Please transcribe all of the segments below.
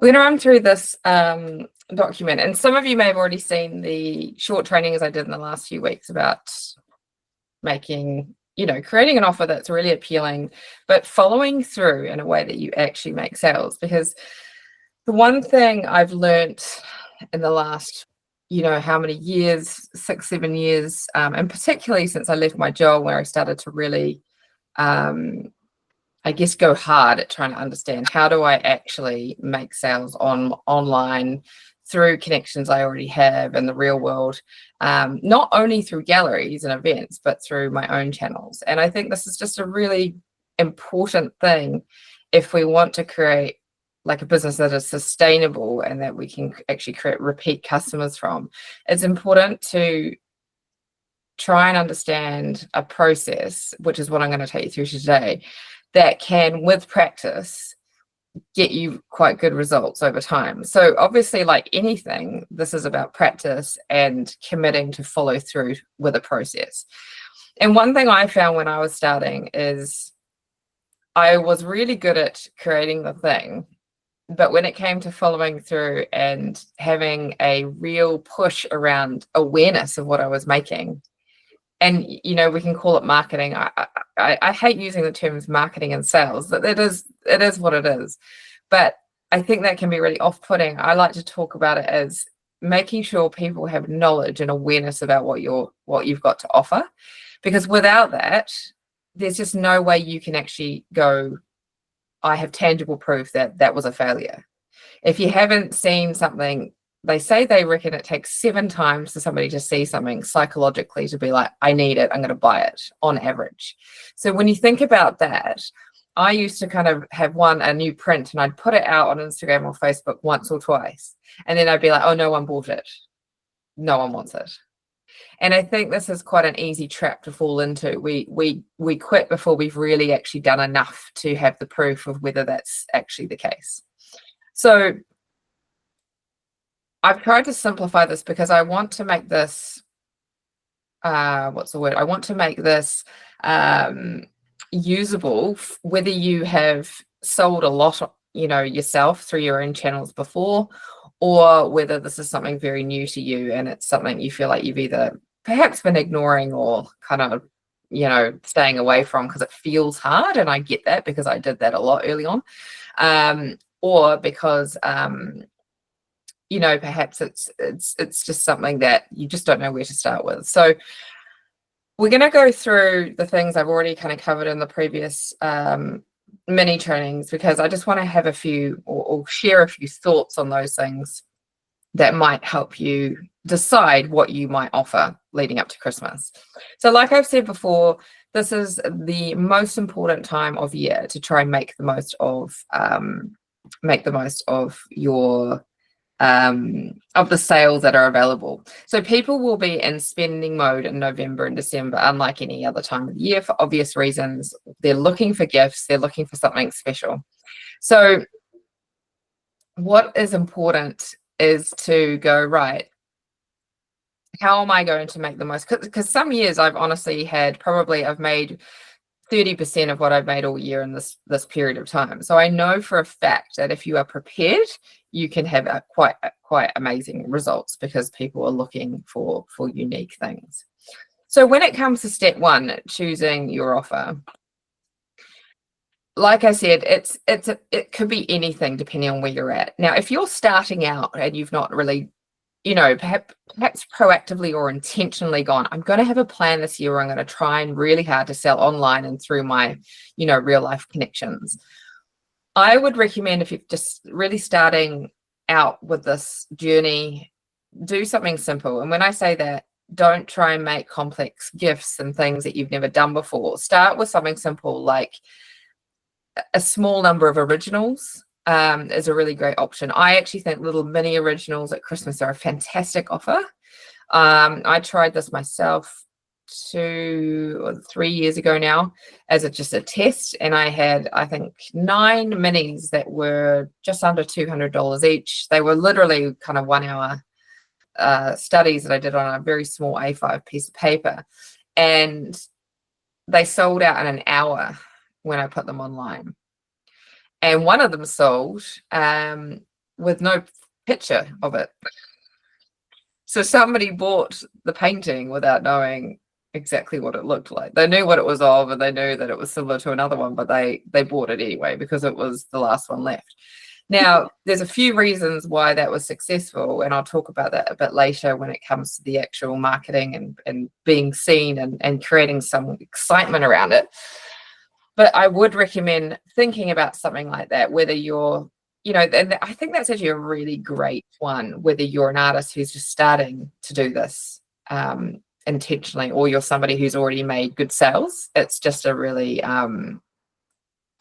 We're going to run through this document, and some of you may have already seen the short trainings I did in the last few weeks about making, creating an offer that's really appealing, but following through in a way that you actually make sales. Because the one thing I've learned in the last, how many years, 6-7 years, and particularly since I left my job, where I started to really I guess go hard at trying to understand, how do I actually make sales online through connections I already have in the real world, not only through galleries and events, but through my own channels. And I think this is just a really important thing if we want to create like a business that is sustainable and that we can actually create repeat customers from. It's important to try and understand a process, which is what I'm going to take you through today, that can, with practice, get you quite good results over time. So obviously, like anything, this is about practice and committing to follow through with a process. And one thing I found when I was starting is I was really good at creating the thing, but when it came to following through and having a real push around awareness of what I was making, and we can call it marketing. I hate using the terms marketing and sales. That it is what it is, but I think that can be really off-putting. I like to talk about it as making sure people have knowledge and awareness about what you've got to offer, because without that, there's just no way you can actually go, I have tangible proof that was a failure. If you haven't seen something, they say they reckon it takes 7 times for somebody to see something psychologically to be like, I need it, I'm going to buy it, on average. So when you think about that, I used to kind of have a new print, and I'd put it out on Instagram or Facebook once or twice. And then I'd be like, oh, no one bought it. No one wants it. And I think this is quite an easy trap to fall into. We quit before we've really actually done enough to have the proof of whether that's actually the case. So I've tried to simplify this because I want to make this, I want to make this usable, whether you have sold a lot, yourself through your own channels before, or whether this is something very new to you and it's something you feel like you've either perhaps been ignoring or kind of, staying away from because it feels hard. And I get that because I did that a lot early on, or because, perhaps it's just something that you just don't know where to start with. So we're going to go through the things I've already kind of covered in the previous mini trainings, because I just want to have a few or share a few thoughts on those things that might help you decide what you might offer leading up to Christmas. So like I've said before, this is the most important time of year to try and make the most of your of the sales that are available. So people will be in spending mode in November and December, unlike any other time of the year, for obvious reasons. They're looking for gifts, they're looking for something special. So what is important is to go, right, how am I going to make the most? Because some years I've honestly I've made 30% of what I've made all year in this period of time. So I know for a fact that if you are prepared, you can have quite amazing results, because people are looking for unique things. So when it comes to step 1, choosing your offer, like I said, it could be anything depending on where you're at. Now, if you're starting out and you've not really, perhaps proactively or intentionally gone, I'm going to have a plan this year where I'm going to try and really hard to sell online and through my, real life connections. I would recommend, if you're just really starting out with this journey, do something simple. And when I say that, don't try and make complex gifts and things that you've never done before. Start with something simple, like a small number of originals is a really great option. I actually think little mini originals at Christmas are a fantastic offer. I tried this myself 2 or 3 years ago now as just a test, and I had, I think, 9 minis that were just under $200 each. They were literally kind of 1 hour studies that I did on a very small A5 piece of paper, and they sold out in an hour when I put them online. And one of them sold with no picture of it. So somebody bought the painting without knowing exactly what it looked like. They knew what it was of, and they knew that it was similar to another one, but they bought it anyway because it was the last one left. Now, there's a few reasons why that was successful, and I'll talk about that a bit later when it comes to the actual marketing and being seen and creating some excitement around it. But I would recommend thinking about something like that, whether you're, and I think that's actually a really great one, whether you're an artist who's just starting to do this intentionally, or you're somebody who's already made good sales. It's just a really,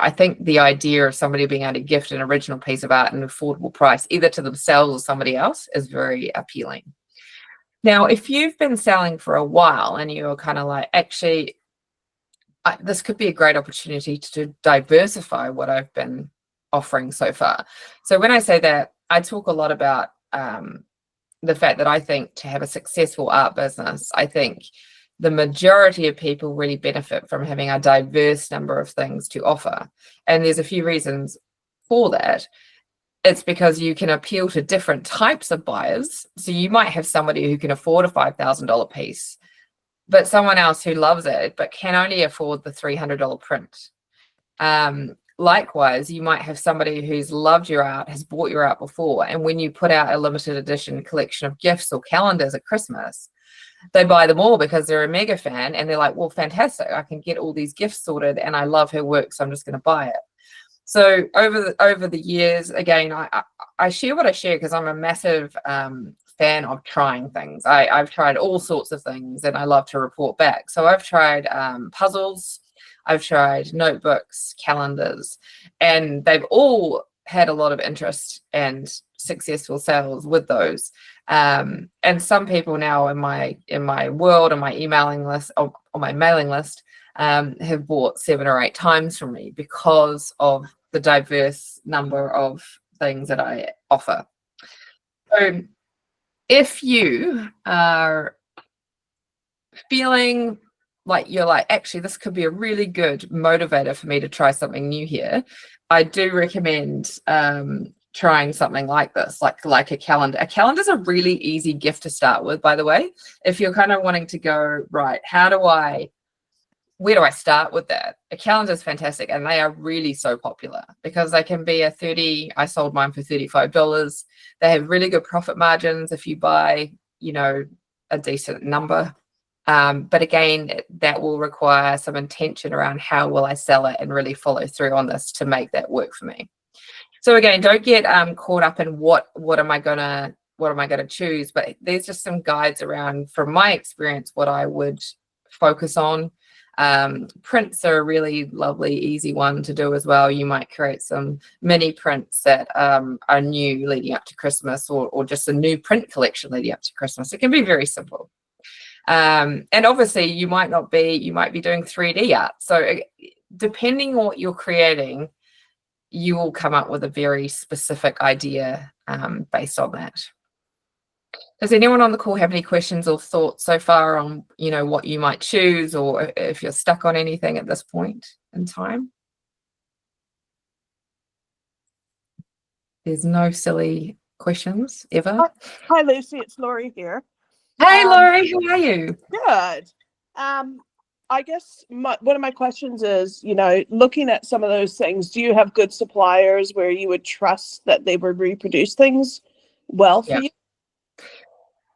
I think the idea of somebody being able to gift an original piece of art at an affordable price, either to themselves or somebody else, is very appealing. Now, if you've been selling for a while and you're kind of like, actually, this could be a great opportunity to diversify what I've been offering so far. So when I say that, I talk a lot about the fact that I think to have a successful art business, I think the majority of people really benefit from having a diverse number of things to offer. And there's a few reasons for that. It's because you can appeal to different types of buyers. So you might have somebody who can afford a $5,000 piece, but someone else who loves it but can only afford the $300 print. Likewise, you might have somebody who's loved your art, has bought your art before, and when you put out a limited edition collection of gifts or calendars at Christmas, they buy them all because they're a mega fan, and they're like, well, fantastic, I can get all these gifts sorted and I love her work, so I'm just going to buy it. So over the years, again, I share what I share because I'm a massive fan of trying things. I've tried all sorts of things and I love to report back. So I've tried puzzles, I've tried notebooks, calendars, and they've all had a lot of interest and successful sales with those. And some people now in my world, on my emailing list, on my mailing list, have bought 7 or 8 times from me because of the diverse number of things that I offer. So if you are feeling like you're like, actually, this could be a really good motivator for me to try something new here, I do recommend trying something like this, like a calendar. A calendar is a really easy gift to start with, by the way. If you're kind of wanting to go, right, where do I start with that? A calendar is fantastic, and they are really so popular because they can be I sold mine for $35. They have really good profit margins if you buy, a decent number. But again, that will require some intention around how will I sell it and really follow through on this to make that work for me. So again, don't get caught up in what am I gonna choose, but there's just some guides around, from my experience, what I would focus on. Prints are a really lovely, easy one to do as well. You might create some mini prints that are new leading up to Christmas, or just a new print collection leading up to Christmas. It can be very simple. And obviously you might be doing 3D art. So depending on what you're creating, you will come up with a very specific idea based on that. Does anyone on the call have any questions or thoughts so far on, what you might choose, or if you're stuck on anything at this point in time? There's no silly questions ever. Hi, Lucy. It's Laurie here. Hey, Laurie, how are you? Good. I guess one of my questions is, looking at some of those things, do you have good suppliers where you would trust that they would reproduce things well for you?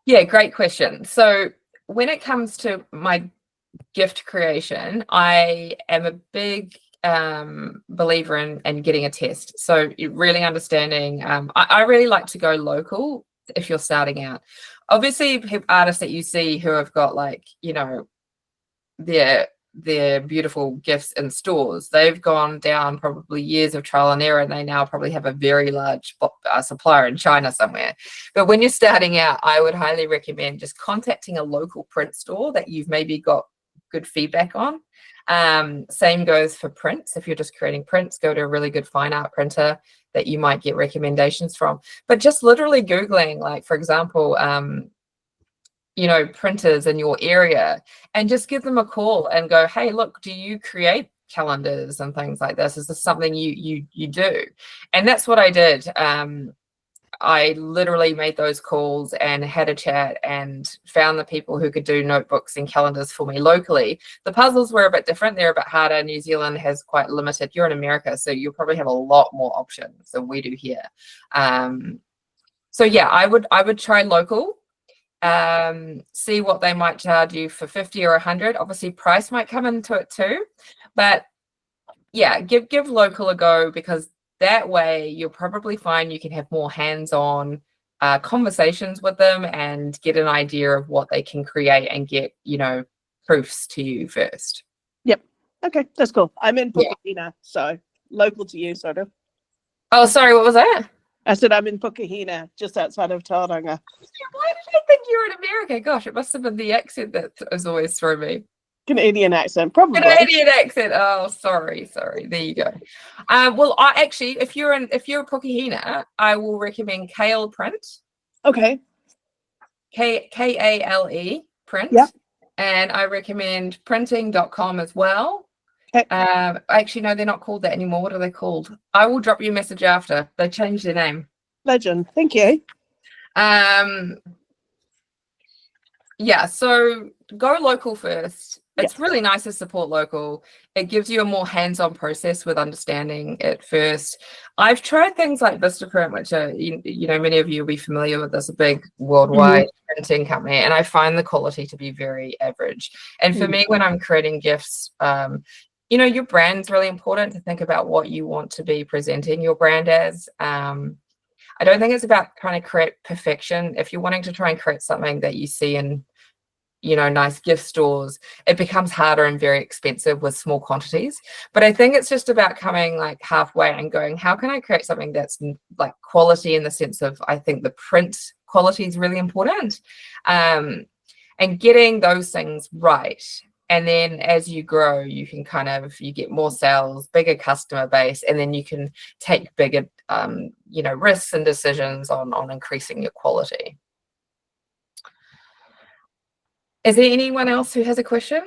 Yeah, great question. So when it comes to my gift creation, I am a big believer in getting a test. So really understanding, I really like to go local if you're starting out. Obviously, artists that you see who have got their beautiful gifts in stores, they've gone down probably years of trial and error, and they now probably have a very large supplier in China somewhere. But when you're starting out, I would highly recommend just contacting a local print store that you've maybe got good feedback on. Same goes for prints. If you're just creating prints, go to a really good fine art printer that you might get recommendations from. But just literally Googling, for example, printers in your area, and just give them a call and go, hey, look, do you create calendars and things like this? Is this something you do? And that's what I did. I literally made those calls and had a chat and found the people who could do notebooks and calendars for me locally. The puzzles were a bit different. They're a bit harder. New Zealand has quite limited. You're in America, so you'll probably have a lot more options than we do here. So yeah, I would try local. See what they might charge you for 50 or 100. Obviously, price might come into it too, but yeah, give local a go, because that way you'll probably find you can have more hands-on conversations with them and get an idea of what they can create and get, proofs to you first. Yep. Okay, that's cool. I'm in Yeah. Pukahina, so local to you, sort of. Oh, sorry, what was that? I said I'm in Pukahina, just outside of Tauranga. Why did I think you were in America? Gosh, it must have been the accent that has always thrown me. Canadian accent, probably. Canadian accent. Oh, sorry. There you go. Well, I actually, if you're Pukahina, I will recommend Kale Print. Okay. Kale Print. Yep. And I recommend printing.com as well. Okay. Actually, no, they're not called that anymore. What are they called? I will drop you a message after. They changed their name. Legend. Thank you. Yeah, so go local first. It's Yes. really nice to support local. It gives you a more hands-on process with understanding it first. I've tried things like Vistaprint, which are, many of you will be familiar with this, a big worldwide printing company, and I find the quality to be very average. And for me, when I'm creating gifts, your brand's really important, to think about what you want to be presenting your brand as. I don't think it's about trying to create perfection. If you're wanting to try and create something that you see in nice gift stores, it becomes harder and very expensive with small quantities. But I think it's just about coming like halfway and going, how can I create something that's like quality, in the sense of, I think the print quality is really important, and getting those things right. And then as you grow, you can you get more sales, bigger customer base, and then you can take bigger, risks and decisions on increasing your quality. Is there anyone else who has a question?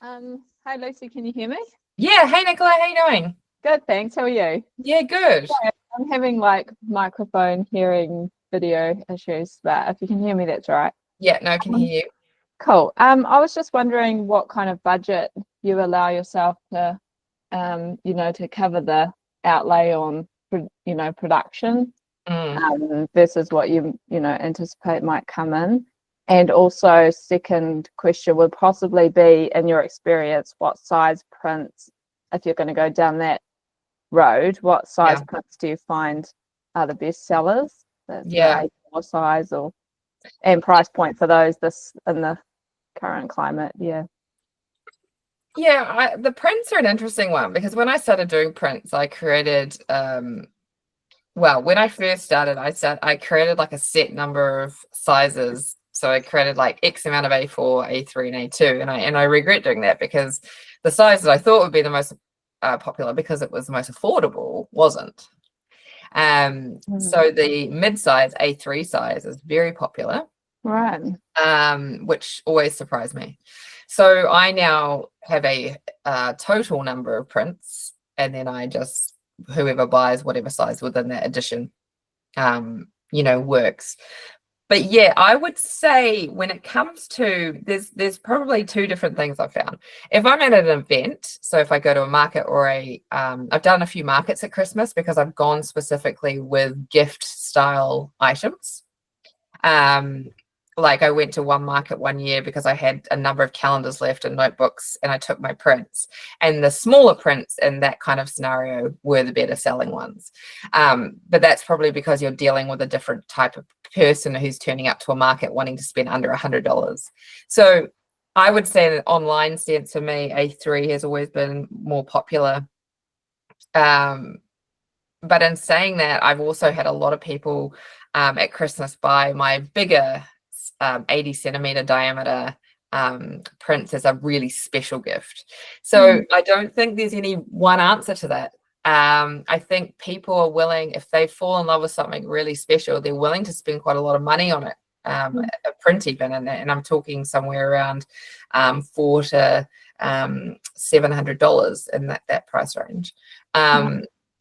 Hi, Lucy, can you hear me? Yeah. Hey, Nicola, how you doing? Good, thanks. How are you? Yeah, good. Yeah, I'm having microphone hearing video issues, but if you can hear me, that's all right. Yeah, no, I can hear you. Cool. I was just wondering what kind of budget you allow yourself to, to cover the outlay on, production, versus what you anticipate might come in. And also, second question would possibly be, in your experience, what size prints, if you're going to go down that road, what size prints do you find are the best sellers? Yeah. A4 size and price point for those in the current climate. Yeah. Yeah, the prints are an interesting one, because when I started doing prints, I created, when I first started, I created like a set number of sizes. So I created like X amount of A4, A3, and A2, and I regret doing that, because the size that I thought would be the most popular, because it was the most affordable, wasn't. So the mid-size A3 size is very popular, right? Which always surprised me. So I now have a total number of prints, and then I just, whoever buys whatever size within that edition, works. But yeah, I would say when it comes to, there's probably two different things I've found. If I'm at an event, so if I go to a market or I've done a few markets at Christmas, because I've gone specifically with gift style items. Like I went to one market one year because I had a number of calendars left and notebooks, and I took my prints, and the smaller prints in that kind of scenario were the better selling ones. But that's probably because you're dealing with a different type of person who's turning up to a market wanting to spend under $100. So I would say that online stance for me, A3 has always been more popular. But in saying that, I've also had a lot of people at Christmas buy my bigger 80 centimeter diameter prints as a really special gift. So I don't think there's any one answer to that. I think people are willing, if they fall in love with something really special, they're willing to spend quite a lot of money on it, a print even, and I'm talking somewhere around $400 to $700 in that price range.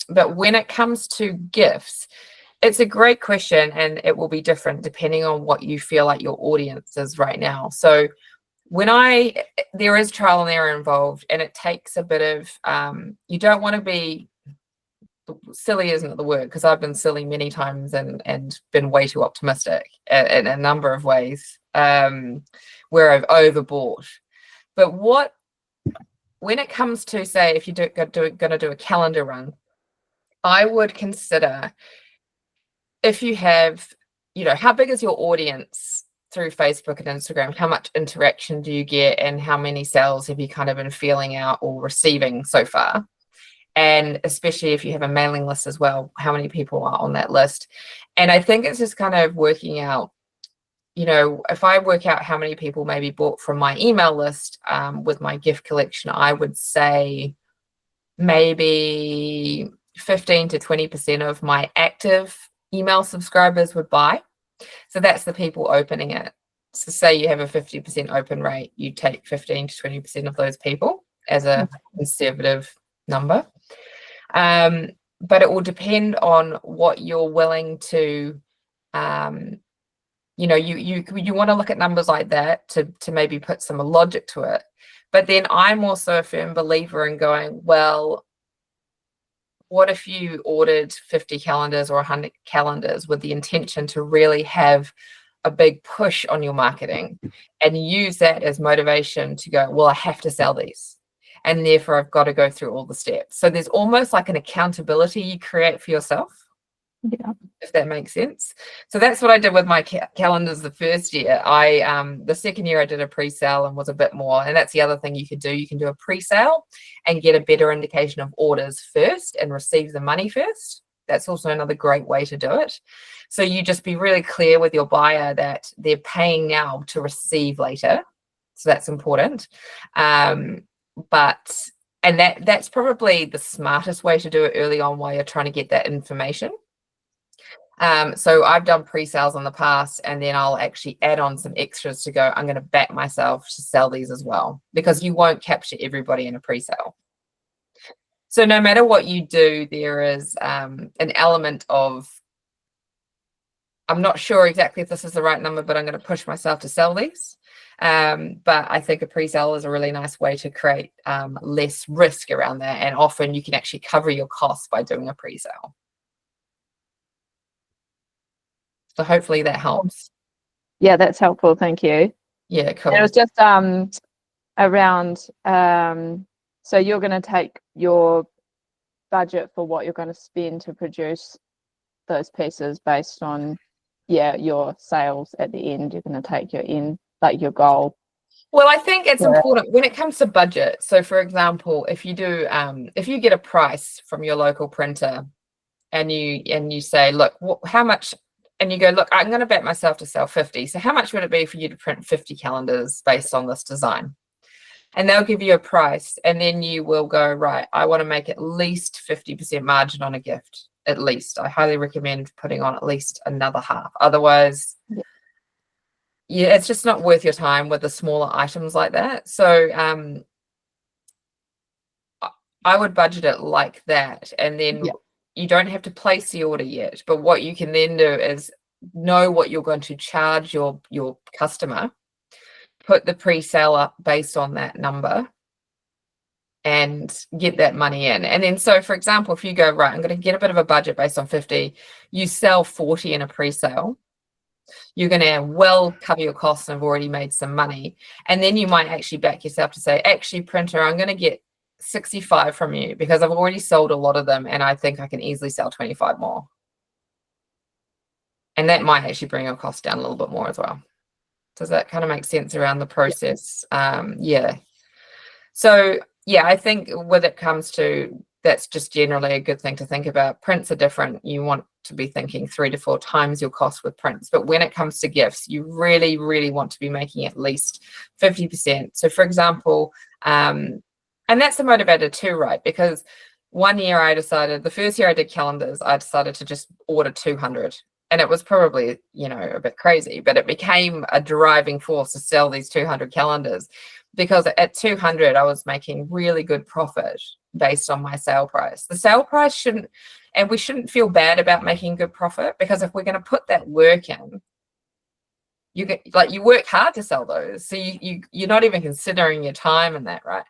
But when it comes to gifts, it's a great question, and it will be different depending on what you feel like your audience is right now. So there is trial and error involved, and it takes a bit of, you don't want to be, silly isn't the word, because I've been silly many times and been way too optimistic in a number of ways, where I've overbought. But when it comes to, say, if you're going to do a calendar run, I would consider, if you have, how big is your audience through Facebook and Instagram? How much interaction do you get, and how many sales have you kind of been feeling out or receiving so far? And especially if you have a mailing list as well, how many people are on that list? And I think it's just kind of working out, if I work out how many people maybe bought from my email list with my gift collection, I would say maybe 15 to 20% of my active email subscribers would buy. So that's the people opening it. So say you have a 50% open rate, you take 15 to 20% of those people as a conservative number. But it will depend on what you're willing to, you want to look at numbers like that to maybe put some logic to it. But then I'm also a firm believer in going, well, what if you ordered 50 calendars or 100 calendars with the intention to really have a big push on your marketing, and use that as motivation to go, well, I have to sell these, and therefore I've got to go through all the steps. So there's almost like an accountability you create for yourself. Yeah, if that makes sense. So that's what I did with my calendars the first year. The second year I did a pre-sale and was a bit more, and that's the other thing you could do. You can do a pre-sale and get a better indication of orders first and receive the money first. That's also another great way to do it. So you just be really clear with your buyer that they're paying now to receive later. So that's important. That's probably the smartest way to do it early on while you're trying to get that information. So I've done pre-sales in the past, and then I'll actually add on some extras to go, I'm going to back myself to sell these as well, because you won't capture everybody in a pre-sale. So no matter what you do, there is an element of, I'm not sure exactly if this is the right number, but I'm going to push myself to sell these. But I think a pre-sale is a really nice way to create less risk around that. And often you can actually cover your costs by doing a pre-sale. So hopefully that helps. Yeah, that's helpful. Thank you. Yeah, cool. And it was just around, so you're going to take your budget for what you're going to spend to produce those pieces based on, your sales at the end. You're going to take your goal. Well, I think it's important when it comes to budget. So for example, if you do, if you get a price from your local printer and you say, look, how much, and you go, look, I'm going to bet myself to sell 50. So how much would it be for you to print 50 calendars based on this design? And they'll give you a price, and then you will go, right, I want to make at least 50% margin on a gift, at least. I highly recommend putting on at least another half. Otherwise, it's just not worth your time with the smaller items like that. So I would budget it like that, and then you don't have to place the order yet. But what you can then do is know what you're going to charge your customer, put the pre-sale up based on that number, and get that money in. And then, so for example, if you go, right, I'm going to get a bit of a budget based on 50, you sell 40 in a pre-sale, you're going to well cover your costs and have already made some money. And then you might actually back yourself to say, actually, printer, I'm going to get 65 from you because I've already sold a lot of them, and I think I can easily sell 25 more. And that might actually bring your cost down a little bit more as well. Does that kind of make sense around the process? So I think when it comes to, that's just generally a good thing to think about. Prints are different. You want to be thinking 3 to 4 times your cost with prints. But when it comes to gifts, you really, really want to be making at least 50%. So for example, and that's a motivator too, right? Because one year the first year I did calendars, I decided to just order 200. And it was probably, a bit crazy, but it became a driving force to sell these 200 calendars, because at 200, I was making really good profit. based on my sale price. The sale price shouldn't, and we shouldn't feel bad about making good profit, because if we're going to put that work in, you get, like, you work hard to sell those, so you're not even considering your time in that, right?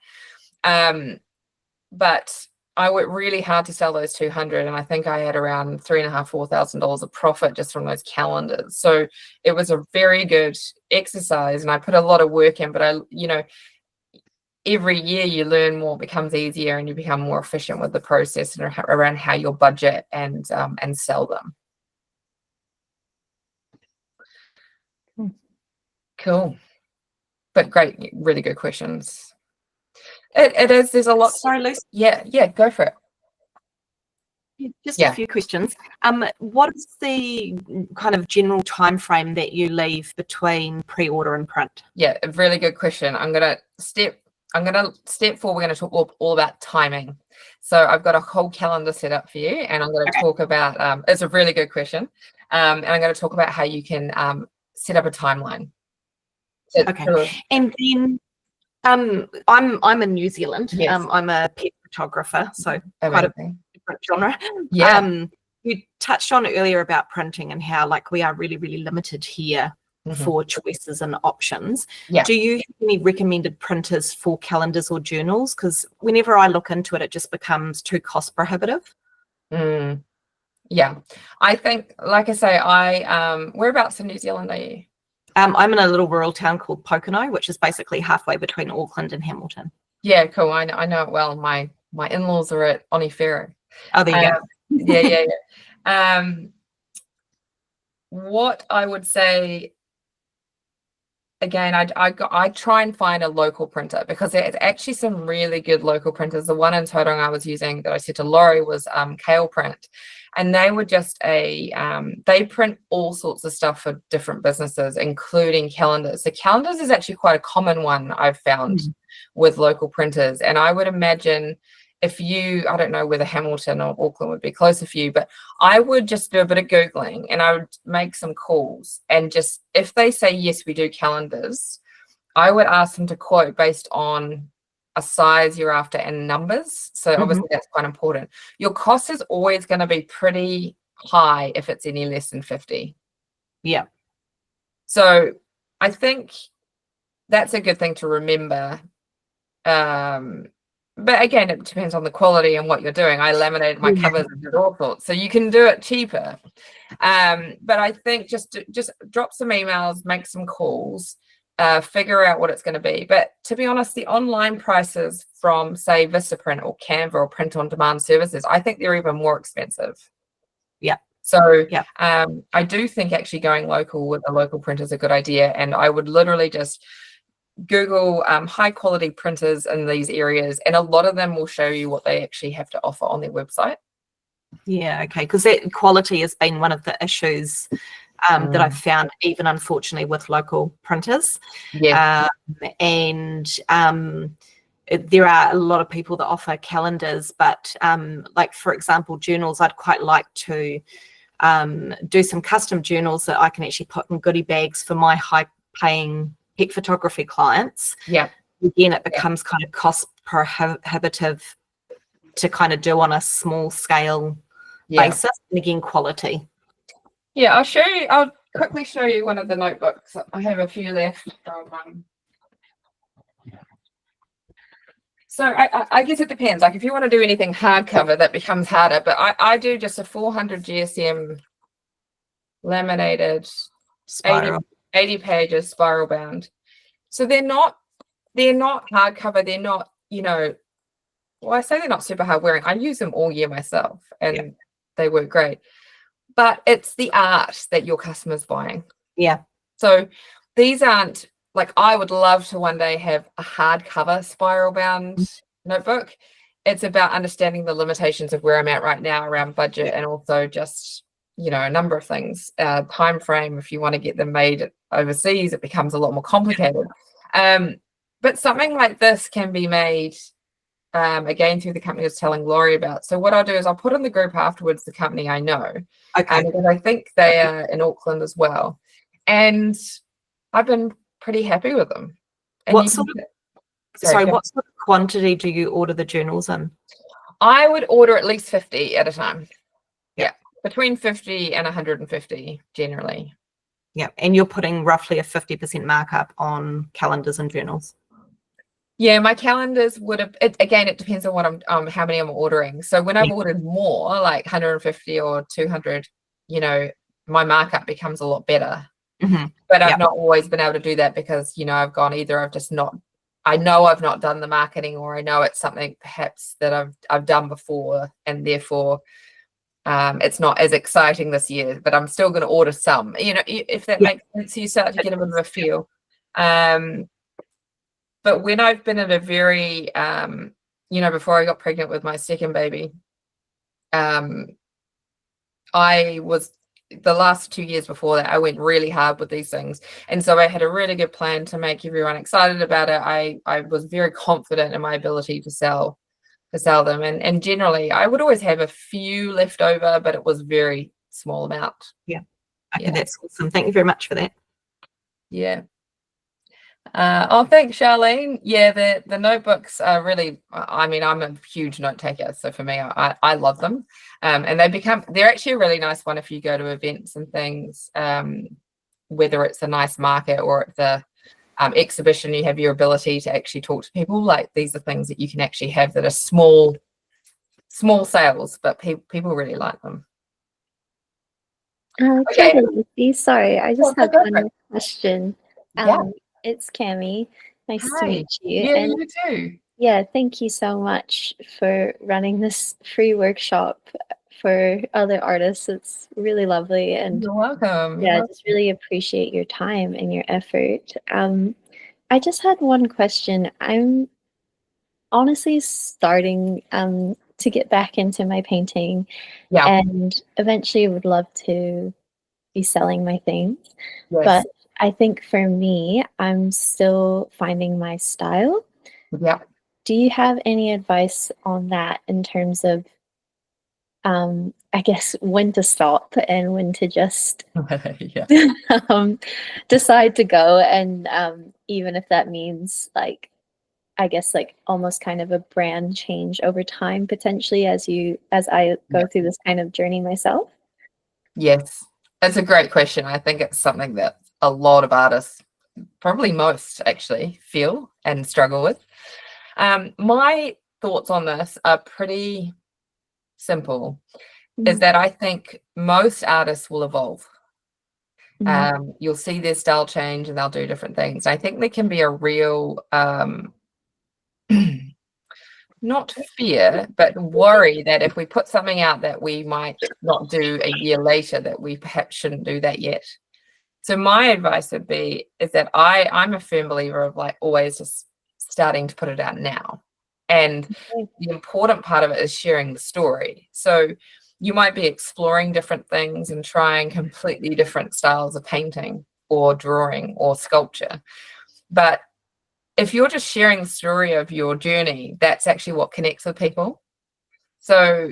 But I worked really hard to sell those 200, and I think I had around $3,500–4,000 of profit just from those calendars. So it was a very good exercise, and I put a lot of work in. But every year you learn more, it becomes easier, and you become more efficient with the process and around how you'll budget and sell them. Cool, but great, really good questions. It is. There's a lot. Sorry, Lucy. Yeah, go for it. Just a few questions. What is the kind of general time frame that you leave between pre-order and print? Yeah, a really good question. I'm gonna step 4. We're gonna talk all about timing. So I've got a whole calendar set up for you, and I'm gonna talk about. It's a really good question, and I'm gonna talk about how you can set up a timeline. So, okay, and then I'm in New Zealand. Yes. I'm a pet photographer, so amazing. quite a different genre. Yeah. You touched on earlier about printing and how, like, we are really, really limited here for choices and options. Yeah. Do you have any recommended printers for calendars or journals? Because whenever I look into it, it just becomes too cost prohibitive. Yeah, I think, like I say, whereabouts in New Zealand are you? I'm in a little rural town called Pocono, which is basically halfway between Auckland and Hamilton. Yeah, cool. I know it well. My in-laws are at Onifero. Oh, there you go. Yeah. What I would say, again, I try and find a local printer, because there's actually some really good local printers. The one in Tauranga I was using that I said to Laurie was Kale Print, and they were just they print all sorts of stuff for different businesses, including calendars. So calendars is actually quite a common one I've found with local printers, and I would imagine if I don't know whether Hamilton or Auckland would be closer for you, but I would just do a bit of Googling, and I would make some calls, and just, if they say, yes, we do calendars, I would ask them to quote based on a size you're after and numbers. So obviously that's quite important. Your cost is always going to be pretty high if it's any less than 50. Yeah. So I think that's a good thing to remember. But again, it depends on the quality and what you're doing. I laminated my covers and did all sorts, so you can do it cheaper. But I think just drop some emails, make some calls, figure out what it's going to be. But to be honest, the online prices from, say, Vistaprint or Canva or print on demand services, I think they're even more expensive. Yeah. So I do think actually going local with a local printer is a good idea, and I would literally just Google high quality printers in these areas, and a lot of them will show you what they actually have to offer on their website. Yeah, okay, because that quality has been one of the issues that I've found, even unfortunately with local printers. Yeah. And there are a lot of people that offer calendars, but like, for example, journals, I'd quite like to do some custom journals that I can actually put in goodie bags for my high paying pet photography clients. Yeah. Again, it becomes kind of cost prohibitive to kind of do on a small scale basis, and again, quality. Yeah, I'll quickly show you one of the notebooks. I have a few left from so I guess it depends. Like, if you want to do anything hardcover, that becomes harder, but I do just a 400 GSM laminated Spiral. 80 pages spiral bound. So they're not hardcover. They're not, well, I say they're not super hard wearing. I use them all year myself, and they work great. But it's the art that your customer's buying. Yeah. So these aren't, like, I would love to one day have a hardcover spiral bound notebook. It's about understanding the limitations of where I'm at right now around budget, and also just, a number of things. Time frame, if you want to get them made overseas, it becomes a lot more complicated. But something like this can be made, again, through the company I was telling Laurie about. So what I'll do is I'll put in the group afterwards the company I know. Okay. Because I think they are in Auckland as well. And I've been pretty happy with them. And Sorry, what sort of quantity do you order the journals in? I would order at least 50 at a time. Yeah. Yeah. Between 50 and 150 generally. Yeah. And you're putting roughly a 50% markup on calendars and journals. Yeah, my calendars would have, again, it depends on what I'm how many I'm ordering. So when I've ordered more, like 150 or 200, you know, my markup becomes a lot better. But I've not always been able to do that because, you know, I've gone either I've just not, I know I've not done the marketing, or I know it's something perhaps that I've done before, and therefore it's not as exciting this year, but I'm still going to order some, you know, if that makes sense. You start to get a bit of a feel. But when I've been at a very, you know, before I got pregnant with my second baby, I was, the last 2 years before that, I went really hard with these things. And so I had a really good plan to make everyone excited about it. I was very confident in my ability to sell them. And generally I would always have a few left over, but it was very small amount. Yeah. Okay, that's awesome. Thank you very much for that. Yeah. Oh, thanks, Charlene. Yeah, the notebooks are really, I mean, I'm a huge note taker, so for me, I love them. And they're actually a really nice one if you go to events and things, whether it's a nice market or it's a exhibition, you have your ability to actually talk to people. Like, these are things that you can actually have that are small sales, but people really like them. Okay, Lucy, sorry, I just have one more question. Yeah. It's Cami. Nice to Hi. meet you. Yeah, And you too. yeah, thank you so much for running this free workshop for other artists. It's really lovely, and You're welcome. yeah, I just really appreciate your time and your effort. I just had one question. I'm honestly starting to get back into my painting, and eventually would love to be selling my things. Yes. But I think for me, I'm still finding my style. Yeah. Do you have any advice on that in terms of, I guess, when to stop and when to just decide to go? And even if that means, like, I guess, like almost kind of a brand change over time, potentially, as I go through this kind of journey myself? Yes, that's a great question. I think it's something that a lot of artists, probably most actually, feel and struggle with. My thoughts on this are pretty simple, is that I think most artists will evolve. You'll see their style change and they'll do different things. I think there can be a real not fear, but worry that if we put something out that we might not do a year later, that we perhaps shouldn't do that yet. So my advice would be is that I'm a firm believer of, like, always just starting to put it out now. And the important part of it is sharing the story. So you might be exploring different things and trying completely different styles of painting or drawing or sculpture. But if you're just sharing the story of your journey, that's actually what connects with people. So,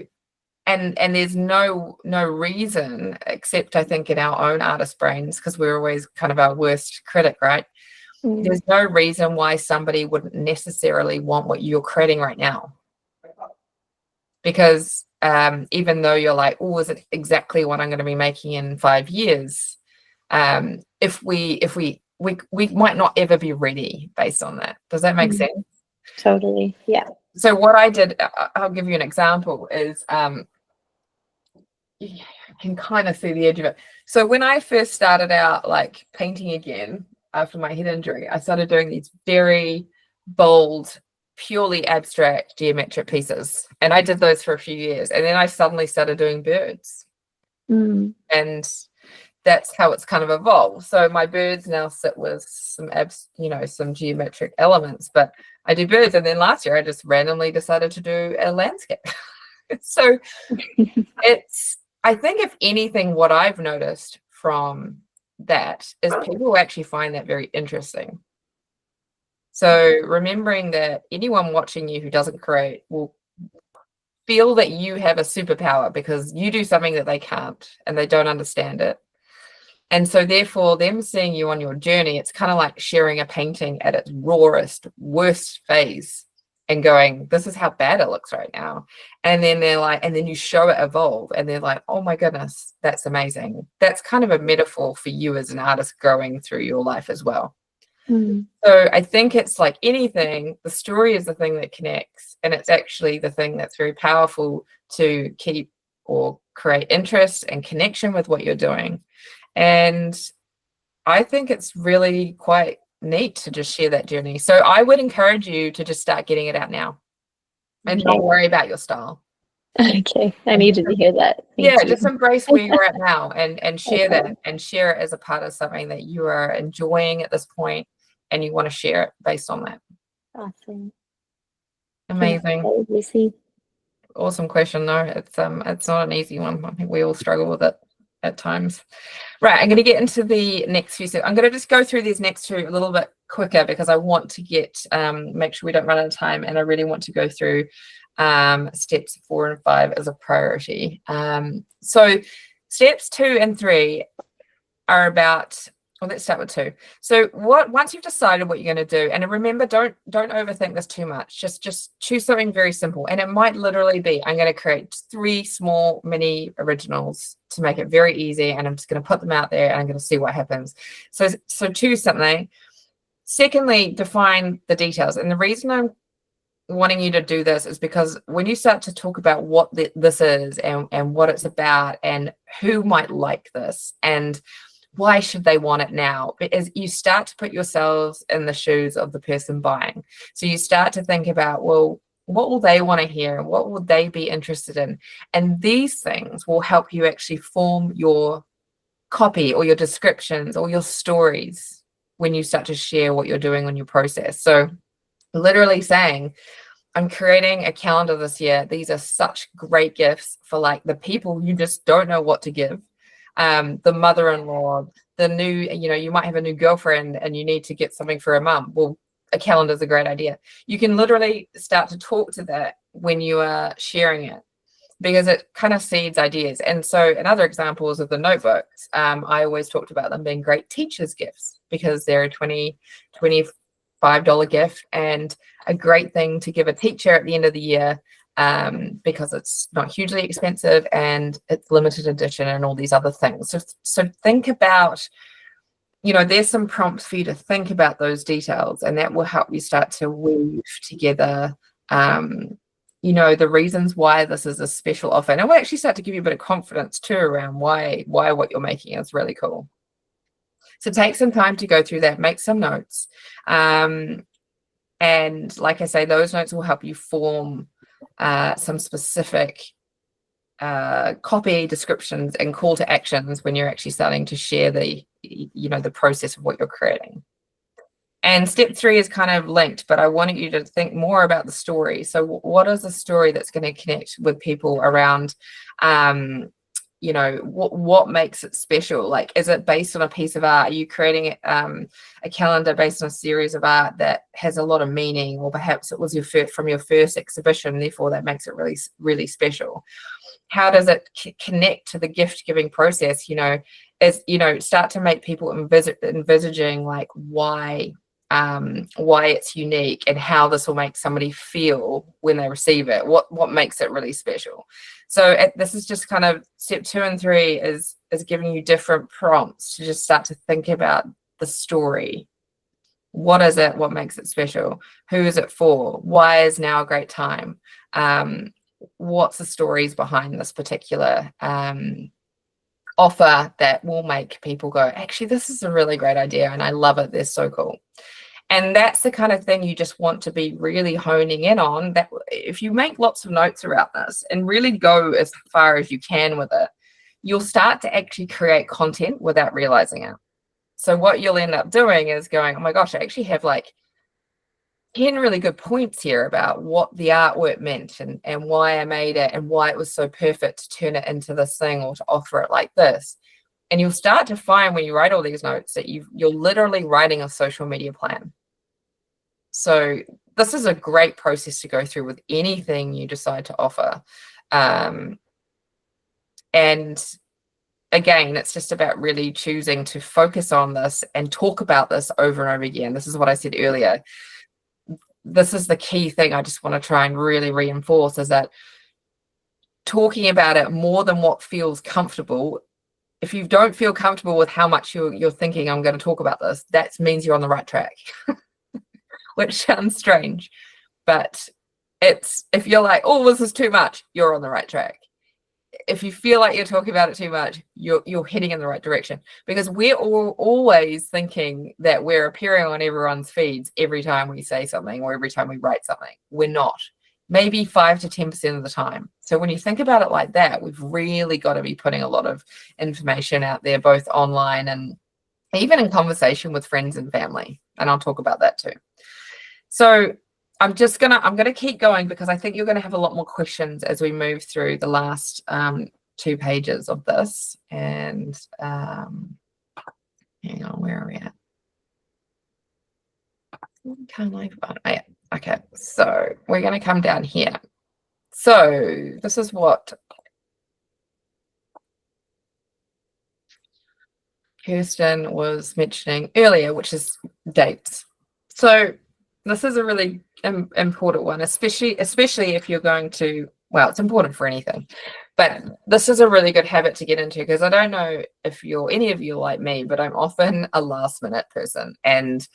and there's no reason, except I think in our own artist brains, because we're always kind of our worst critic, right? There's no reason why somebody wouldn't necessarily want what you're creating right now. Because even though you're like, oh, is it exactly what I'm going to be making in 5 years? If we might not ever be ready based on that. Does that make sense? Totally. Yeah. So what I did, I'll give you an example, is you can kind of see the edge of it. So when I first started out, like, painting again after my head injury, I started doing these very bold, purely abstract geometric pieces. And I did those for a few years. And then I suddenly started doing birds. And that's how it's kind of evolved. So my birds now sit with some some geometric elements, but I do birds. And then last year I just randomly decided to do a landscape. So I think if anything, what I've noticed from that is people actually find that very interesting. So remembering that anyone watching you who doesn't create will feel that you have a superpower because you do something that they can't and they don't understand it. And so therefore them seeing you on your journey, it's kind of like sharing a painting at its rawest, worst phase and going, this is how bad it looks right now. And then they're like, and then you show it evolve and they're like, oh my goodness, that's amazing. That's kind of a metaphor for you as an artist growing through your life as well. So I think it's like anything, the story is the thing that connects, and it's actually the thing that's very powerful to keep or create interest and connection with what you're doing. And I think it's really quite neat to just share that journey. So I would encourage you to just start getting it out now and don't worry about your style. Okay, I needed to hear that. Thank you. Just embrace where you're at now and share that, and share it as a part of something that you are enjoying at this point and you want to share it based on that. Awesome. Amazing. Lucy. Awesome question though. It's not an easy one. I think we all struggle with it at times. Right, I'm going to get into the next few. So I'm going to just go through these next two a little bit quicker because I want to get make sure we don't run out of time, and I really want to go through steps 4 and 5 as a priority. So steps 2 and 3 are about, well, let's start with 2. So once you've decided what you're going to do, and remember, don't overthink this too much. Just choose something very simple, and it might literally be, I'm going to create 3 small mini originals to make it very easy, and I'm just going to put them out there and I'm going to see what happens. So choose something. Secondly, define the details, and the reason I'm wanting you to do this is because when you start to talk about what this is and what it's about and who might like this and why should they want it now, as you start to put yourselves in the shoes of the person buying. So you start to think about, well, what will they want to hear? What will they be interested in? And these things will help you actually form your copy or your descriptions or your stories when you start to share what you're doing on your process. So literally saying, I'm creating a calendar this year. These are such great gifts for like the people you just don't know what to give. The mother-in-law, the new, you might have a new girlfriend and you need to get something for a mum. Well, a calendar is a great idea. You can literally start to talk to that when you are sharing it, because it kind of seeds ideas. And so another examples of the notebooks, I always talked about them being great teachers' gifts because they're a $25 gift and a great thing to give a teacher at the end of the year, because it's not hugely expensive and it's limited edition and all these other things. So think about, there's some prompts for you to think about those details, and that will help you start to weave together, the reasons why this is a special offer. And it will actually start to give you a bit of confidence too around why what you're making is really cool. So take some time to go through that, make some notes. And like I say, those notes will help you form some specific copy, descriptions, and call to actions when you're actually starting to share the process of what you're creating. And step 3 is kind of linked, but I wanted you to think more about the story. So what is the story that's going to connect with people around, what makes it special? Like, is it based on a piece of art? Are you creating a calendar based on a series of art that has a lot of meaning, or perhaps it was from your first exhibition, therefore that makes it really, really special? How does it connect to the gift giving process? Start to make people envisaging like why it's unique and how this will make somebody feel when they receive it. What makes it really special? So this is just kind of step 2 and 3 is giving you different prompts to just start to think about the story. What is it? What makes it special? Who is it for? Why is now a great time? What's the stories behind this particular offer that will make people go, actually, this is a really great idea and I love it. They're so cool. And that's the kind of thing you just want to be really honing in on. That if you make lots of notes around this and really go as far as you can with it, you'll start to actually create content without realizing it. So what you'll end up doing is going, oh my gosh, I actually have like 10 really good points here about what the artwork meant and why I made it and why it was so perfect to turn it into this thing or to offer it like this. And you'll start to find when you write all these notes that you're literally writing a social media plan. So this is a great process to go through with anything you decide to offer. And again, it's just about really choosing to focus on this and talk about this over and over again. This is what I said earlier. This is the key thing I just want to try and really reinforce, is that talking about it more than what feels comfortable. If you don't feel comfortable with how much you're thinking, I'm going to talk about this, that means you're on the right track, which sounds strange, but if you're like, oh, this is too much, you're on the right track. If you feel like you're talking about it too much, you're heading in the right direction, because we're always thinking that we're appearing on everyone's feeds every time we say something or every time we write something. We're not. Maybe 5 to 10% of the time. So when you think about it like that, we've really got to be putting a lot of information out there, both online and even in conversation with friends and family. And I'll talk about that too. So I'm gonna keep going, because I think you're gonna have a lot more questions as we move through the last 2 pages of this. And hang on, where are we at? Can't I find it? Okay, so we're going to come down here. So this is what Kirsten was mentioning earlier, which is dates. So this is a really important one, especially if you're going to, well, it's important for anything, but this is a really good habit to get into, because I don't know if any of you like me, but I'm often a last minute person. And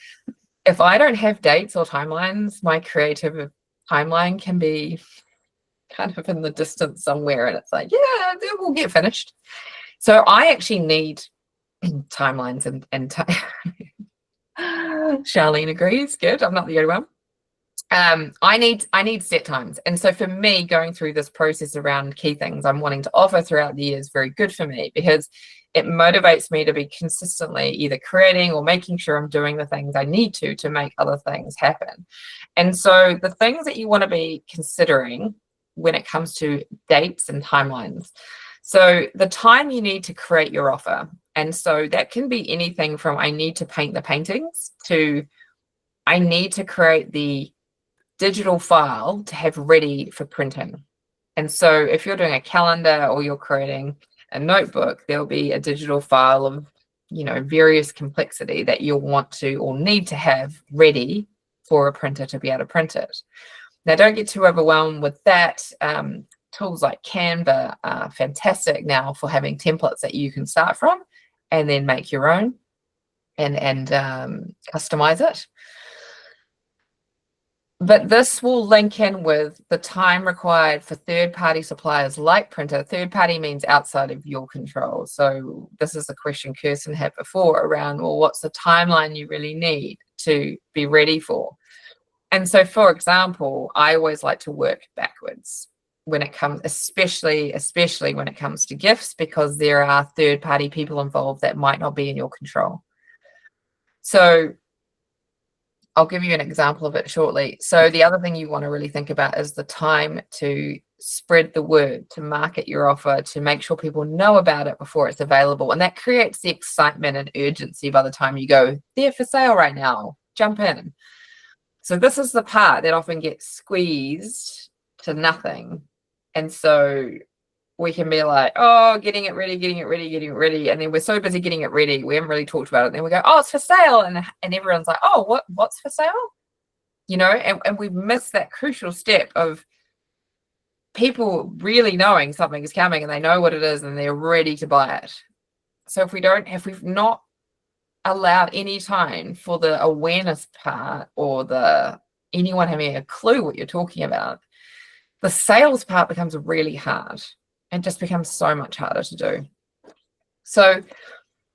if I don't have dates or timelines, my creative timeline can be kind of in the distance somewhere, and it's like, yeah, it will get finished. So I actually need timelines and Charlene agrees. Good. I'm not the only one. I need set times. And so for me, going through this process around key things I'm wanting to offer throughout the year is very good for me, because it motivates me to be consistently either creating or making sure I'm doing the things I need to make other things happen. And so the things that you want to be considering when it comes to dates and timelines. So the time you need to create your offer. And so that can be anything from I need to paint the paintings to I need to create the digital file to have ready for printing. And so if you're doing a calendar or you're creating a notebook, there'll be a digital file of, various complexity that you'll want to or need to have ready for a printer to be able to print it. Now, don't get too overwhelmed with that. Tools like Canva are fantastic now for having templates that you can start from and then make your own and customize it. But this will link in with the time required for third-party suppliers like printer. Third-party means outside of your control. So this is the question Kirsten had before around, well, what's the timeline you really need to be ready for? And so, for example, I always like to work backwards when it comes, especially when it comes to gifts, because there are third-party people involved that might not be in your control. So I'll give you an example of it shortly. So the other thing you want to really think about is the time to spread the word, to market your offer, to make sure people know about it before it's available. And that creates the excitement and urgency by the time you go, they're for sale right now, jump in. So this is the part that often gets squeezed to nothing. And so we can be like, oh, getting it ready. And then we're so busy getting it ready, we haven't really talked about it. And then we go, oh, it's for sale. And everyone's like, oh, what's for sale? And we've missed that crucial step of people really knowing something is coming and they know what it is and they're ready to buy it. So if we've not allowed any time for the awareness part or anyone having a clue what you're talking about, the sales part becomes really hard and just becomes so much harder to do. So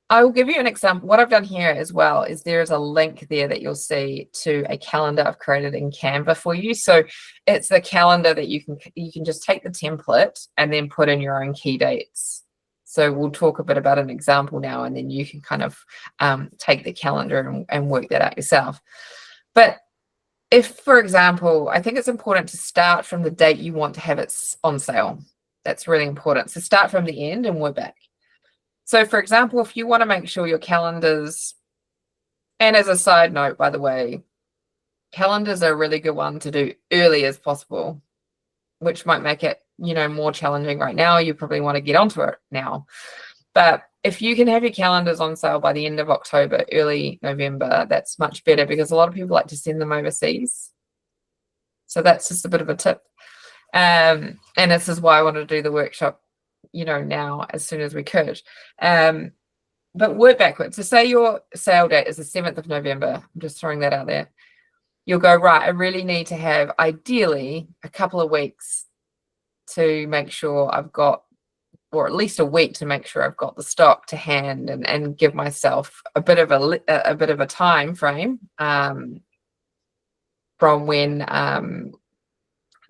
I will give you an example. What I've done here as well is there is a link there that you'll see to a calendar I've created in Canva for you. So it's a calendar that you can just take the template and then put in your own key dates. So we'll talk a bit about an example now, and then you can kind of take the calendar and work that out yourself. But if, for example, I think it's important to start from the date you want to have it on sale. That's really important. So start from the end and work back. So, for example, if you want to make sure your calendars, and as a side note, by the way, calendars are a really good one to do early as possible, which might make it, more challenging right now. You probably want to get onto it now. But if you can have your calendars on sale by the end of October, early November, that's much better, because a lot of people like to send them overseas. So that's just a bit of a tip. And this is why I wanted to do the workshop, now as soon as we could. But work backwards. So say your sale date is the 7th of November. I'm just throwing that out there. You'll go, right, I really need to have ideally a couple of weeks to make sure I've got, or at least a week to make sure I've got the stock to hand, and give myself a bit of a time frame from when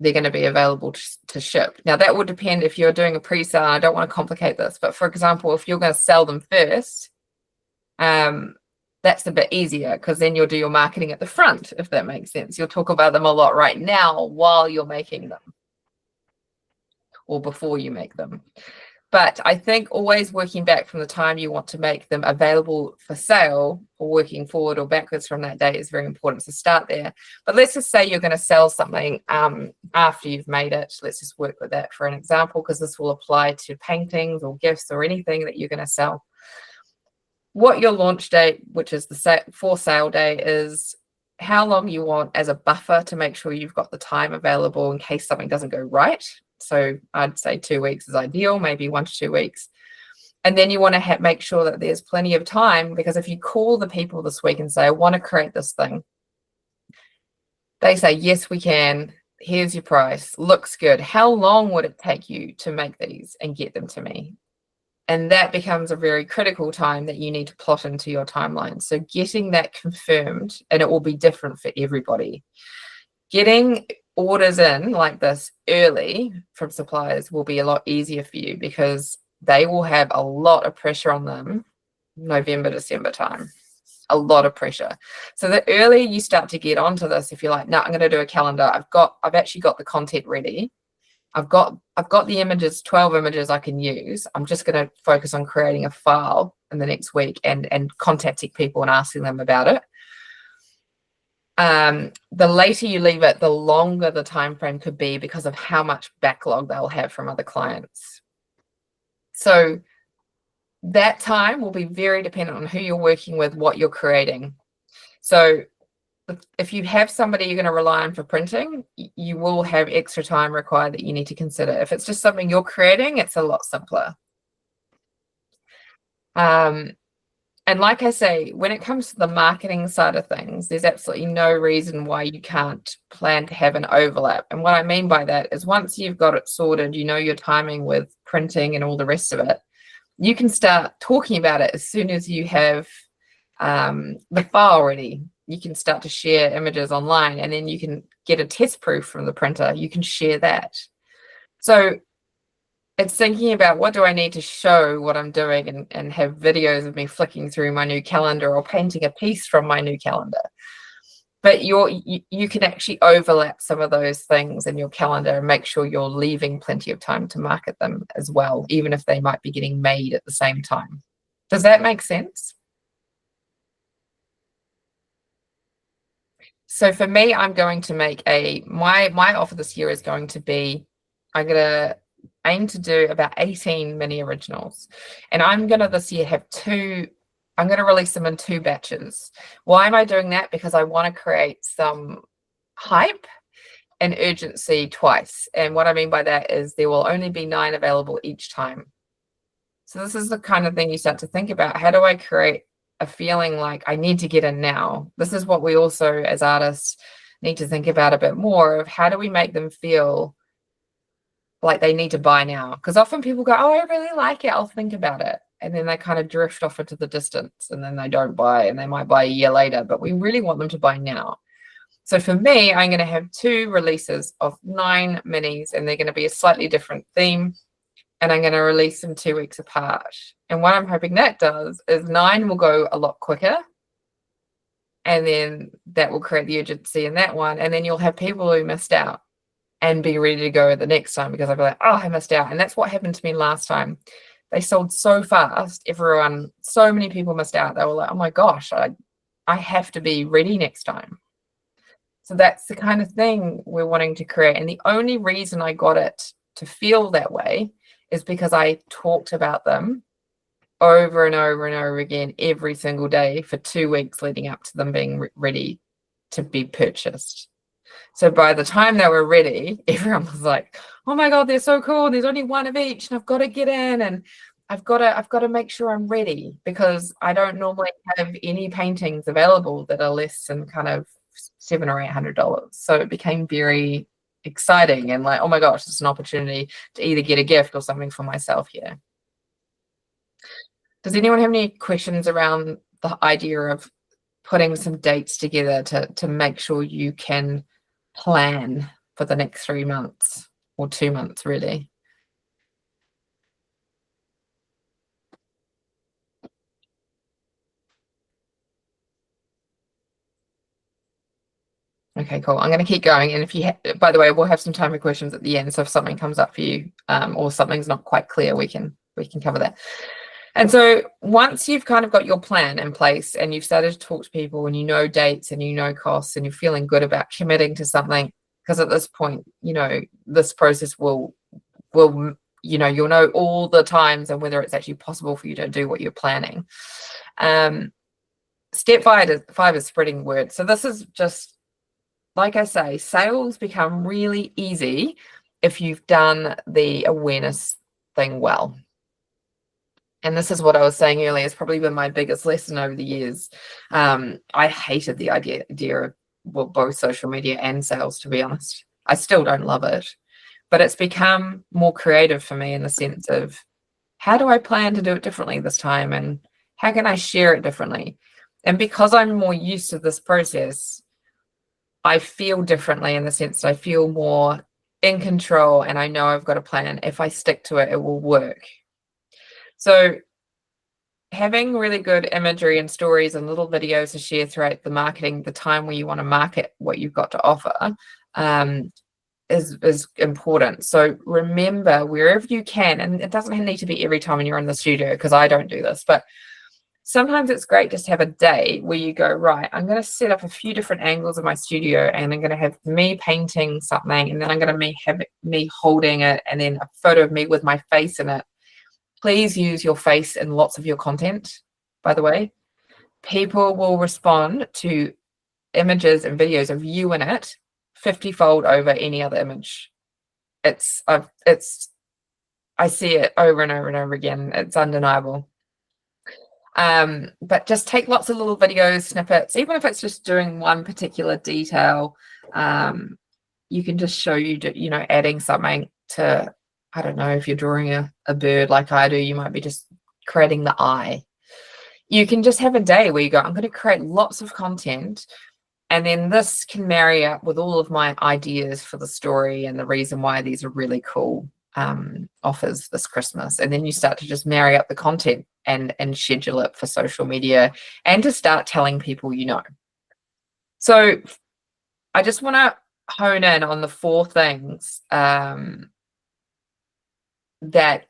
they're going to be available to ship. Now that would depend if you're doing a pre-sale. I don't want to complicate this, but for example, if you're going to sell them first, that's a bit easier, because then you'll do your marketing at the front, if that makes sense. You'll talk about them a lot right now while you're making them, or before you make them. But I think always working back from the time you want to make them available for sale, or working forward or backwards from that date, is very important. So start there. But let's just say you're going to sell something after you've made it. Let's just work with that for an example, because this will apply to paintings or gifts or anything that you're going to sell. What your launch date, which is the for sale day, is how long you want as a buffer to make sure you've got the time available in case something doesn't go right. So I'd say 2 weeks is ideal, maybe 1 to 2 weeks. And then you want to make sure that there's plenty of time, because if you call the people this week and say, I want to create this thing, they say, yes, we can. Here's your price. Looks good. How long would it take you to make these and get them to me? And that becomes a very critical time that you need to plot into your timeline. So getting that confirmed, and it will be different for everybody. Getting orders in like this early from suppliers will be a lot easier for you, because they will have a lot of pressure on them November, December time, a lot of pressure. So the earlier you start to get onto this, if you're like, no, I'm going to do a calendar. I've actually got the content ready. I've got the images, 12 images I can use. I'm just going to focus on creating a file in the next week and contacting people and asking them about it. The later you leave it, the longer the time frame could be, because of how much backlog they'll have from other clients. So that time will be very dependent on who you're working with, what you're creating. So if you have somebody you're going to rely on for printing, you will have extra time required that you need to consider. If it's just something you're creating, it's a lot simpler. And like I say, when it comes to the marketing side of things, there's absolutely no reason why you can't plan to have an overlap. And what I mean by that is, once you've got it sorted, your timing with printing and all the rest of it, you can start talking about it as soon as you have the file ready. You can start to share images online, and then you can get a test proof from the printer. You can share that. So it's thinking about, what do I need to show what I'm doing, and have videos of me flicking through my new calendar or painting a piece from my new calendar. But you can actually overlap some of those things in your calendar and make sure you're leaving plenty of time to market them as well, even if they might be getting made at the same time. Does that make sense? So for me, I'm going to make my offer this year is going to be, I'm going to aim to do about 18 mini originals. And I'm going to this year have I'm going to release them in 2 batches. Why am I doing that? Because I want to create some hype and urgency twice. And what I mean by that is, there will only be 9 available each time. So this is the kind of thing you start to think about. How do I create a feeling like I need to get in now? This is what we also as artists need to think about a bit more, of how do we make them feel like they need to buy now? Because often people go, oh, I really like it, I'll think about it. And then they kind of drift off into the distance, and then they don't buy, and they might buy a year later, but we really want them to buy now. So for me, I'm going to have 2 releases of 9 minis, and they're going to be a slightly different theme, and I'm going to release them 2 weeks apart. And what I'm hoping that does is 9 will go a lot quicker, and then that will create the urgency in that one, and then you'll have people who missed out and be ready to go the next time, because I'll be like, oh, I missed out. And that's what happened to me last time. They sold so fast, so many people missed out. They were like, oh my gosh, I have to be ready next time. So that's the kind of thing we're wanting to create. And the only reason I got it to feel that way is because I talked about them over and over and over again every single day for 2 weeks leading up to them being ready to be purchased. So by the time they were ready, everyone was like, oh my God, they're so cool. There's only one of each and I've got to get in and I've got to make sure I'm ready, because I don't normally have any paintings available that are less than kind of $700 or $800. So it became very exciting and like, oh my gosh, it's an opportunity to either get a gift or something for myself here. Does anyone have any questions around the idea of putting some dates together to make sure you can plan for the next 3 months or 2 months, really? Okay, cool. I'm going to keep going. And if you, by the way, we'll have some time for questions at the end. So if something comes up for you or something's not quite clear, we can cover that. And so once you've kind of got your plan in place and you've started to talk to people and you know dates and you know costs and you're feeling good about committing to something, because at this point, you know, this process will, you know, you'll know all the times and whether it's actually possible for you to do what you're planning. Step 5 is spreading word. So this is just, like I say, sales become really easy if you've done the awareness thing well. And this is what I was saying earlier, it's probably been my biggest lesson over the years. I hated the idea of both social media and sales, to be honest. I still don't love it, but it's become more creative for me in the sense of how do I plan to do it differently this time and how can I share it differently? And because I'm more used to this process, I feel differently in the sense that I feel more in control and I know I've got a plan. If I stick to it, it will work. So having really good imagery and stories and little videos to share throughout the marketing, the time where you want to market what you've got to offer, is important. So remember, wherever you can, and it doesn't need to be every time when you're in the studio, because I don't do this, but sometimes it's great just to have a day where you go, right, I'm going to set up a few different angles of my studio and I'm going to have me painting something and then I'm going to have me holding it and then a photo of me with my face in it. Please use your face in lots of your content, by the way. People will respond to images and videos of you in it 50-fold over any other image. I see it over and over and over again. It's undeniable. But just take lots of little videos, snippets, even if it's just doing one particular detail. You can just show you know, adding something to, I don't know, if you're drawing a bird like I do, you might be just creating the eye. You can just have a day where you go, I'm going to create lots of content, and then this can marry up with all of my ideas for the story and the reason why these are really cool offers this Christmas. And then you start to just marry up the content and schedule it for social media and to start telling people you know. So I just want to hone in on the 4 things that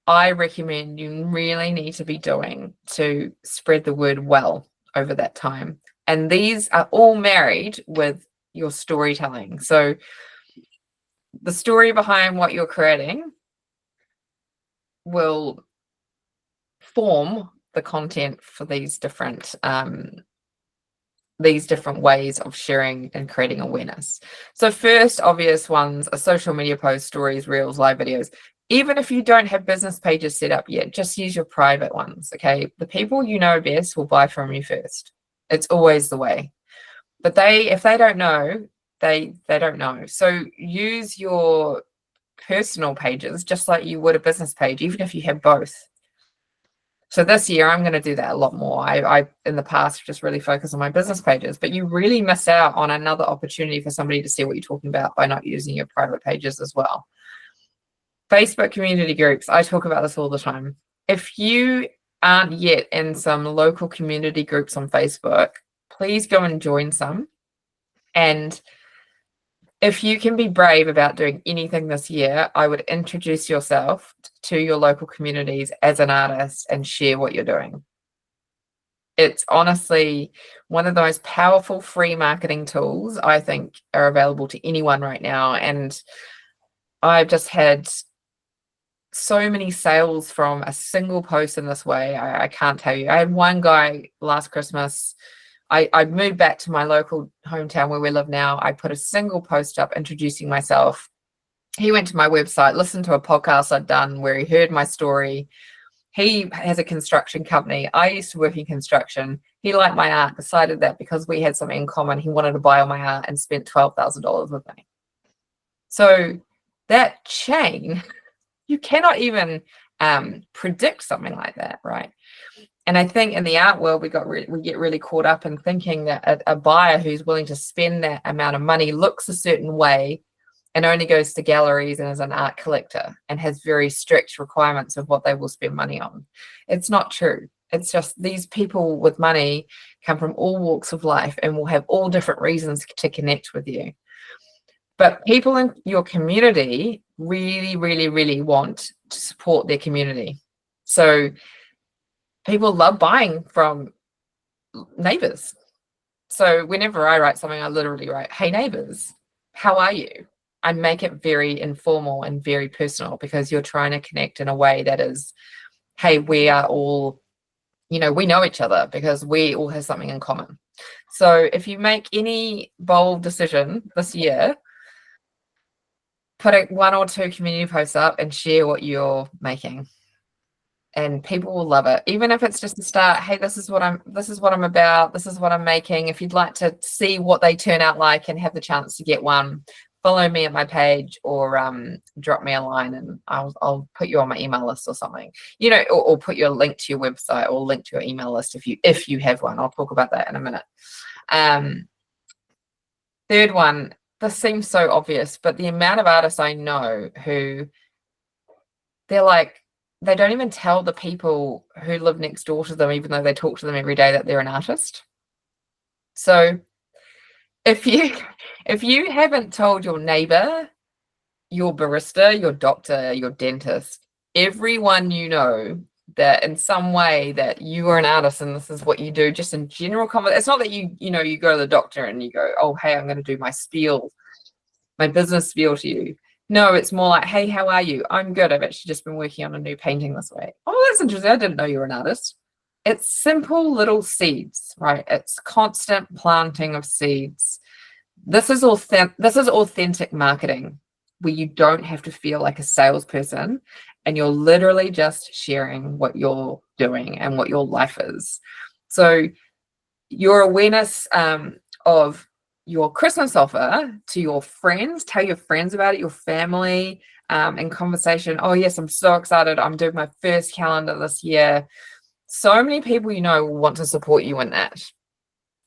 I recommend you really need to be doing to spread the word well over that time. And these are all married with your storytelling. So the story behind what you're creating will form the content for these different ways of sharing and creating awareness. So first obvious ones are social media posts, stories, reels, live videos. Even if you don't have business pages set up yet, just use your private ones, okay? The people you know best will buy from you first. It's always the way. But if they don't know, they don't know. So use your personal pages just like you would a business page, even if you have both. So this year, I'm going to do that a lot more. I in the past, just really focus on my business pages, but you really miss out on another opportunity for somebody to see what you're talking about by not using your private pages as well. Facebook community groups. I talk about this all the time. If you aren't yet in some local community groups on Facebook, please go and join some. And if you can be brave about doing anything this year, I would introduce yourself to your local communities as an artist and share what you're doing. It's honestly one of the most powerful free marketing tools I think are available to anyone right now. And I've just had so many sales from a single post in this way. I can't tell you. I had one guy last Christmas. I moved back to my local hometown where we live now. I put a single post up introducing myself. He went to my website, listened to a podcast I'd done where he heard my story. He has a construction company. I used to work in construction. He liked my art, decided that because we had something in common, he wanted to buy all my art and spent $12,000 with me. So that chain, you cannot even predict something like that, right? And I think in the art world, we get really caught up in thinking that a buyer who's willing to spend that amount of money looks a certain way and only goes to galleries and is an art collector and has very strict requirements of what they will spend money on. It's not true. It's just these people with money come from all walks of life and will have all different reasons to connect with you. But people in your community really, really, really want to support their community. So people love buying from neighbors. So whenever I write something, I literally write, "Hey neighbors, how are you?" I make it very informal and very personal because you're trying to connect in a way that is, hey, we are all, we know each other because we all have something in common. So if you make any bold decision this year, put one or two community posts up and share what you're making. And people will love it. Even if it's just to start, hey, this is what I'm about, this is what I'm making. If you'd like to see what they turn out like and have the chance to get one, follow me at my page or drop me a line and I'll put you on my email list or something, or put your link to your website or link to your email list if you have one. I'll talk about that in a minute. Third one, this seems so obvious, but the amount of artists I know who they're like, they don't even tell the people who live next door to them, even though they talk to them every day, that they're an artist. So if you haven't told your neighbor, your barista, your doctor, your dentist, everyone you know that in some way that you are an artist and this is what you do, just in general conversation. It's not that you go to the doctor and you go, "Oh, hey, I'm going to do my spiel, my business spiel to you." No, it's more like, "Hey, how are you?" "I'm good. I've actually just been working on a new painting this week." "Oh, that's interesting. I didn't know you were an artist." It's simple little seeds, right? It's constant planting of seeds. This is authentic marketing where you don't have to feel like a salesperson and you're literally just sharing what you're doing and what your life is. So your awareness of your Christmas offer to your friends, tell your friends about it, your family, in conversation. "Oh yes, I'm so excited. I'm doing my first calendar this year." So many people will want to support you in that.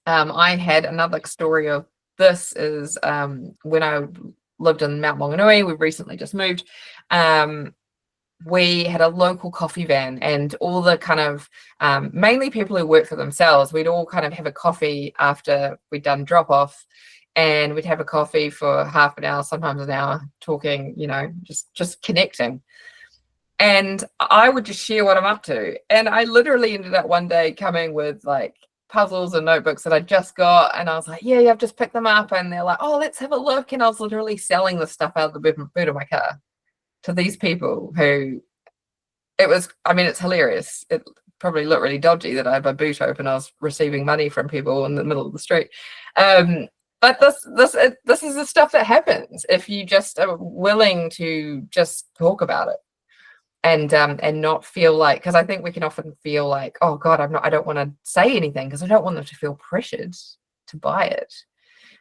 I had another story of this is when I lived in Mount Maunganui. We've recently just moved. We had a local coffee van and all the kind of mainly people who work for themselves, we'd all kind of have a coffee after we'd done drop off, and we'd have a coffee for half an hour, sometimes an hour, talking, just connecting. And I would just share what I'm up to. And I literally ended up one day coming with like puzzles and notebooks that I just got, and I was like, yeah, I've just picked them up. And they're like, "Oh, let's have a look." And I was literally selling the stuff out of the boot of my car to these people who it's hilarious. It probably looked really dodgy that I had my boot open. I was receiving money from people in the middle of the street. But this is the stuff that happens if you just are willing to just talk about it. And not feel like, because I think we can often feel like, "Oh God, I don't want to say anything because I don't want them to feel pressured to buy it."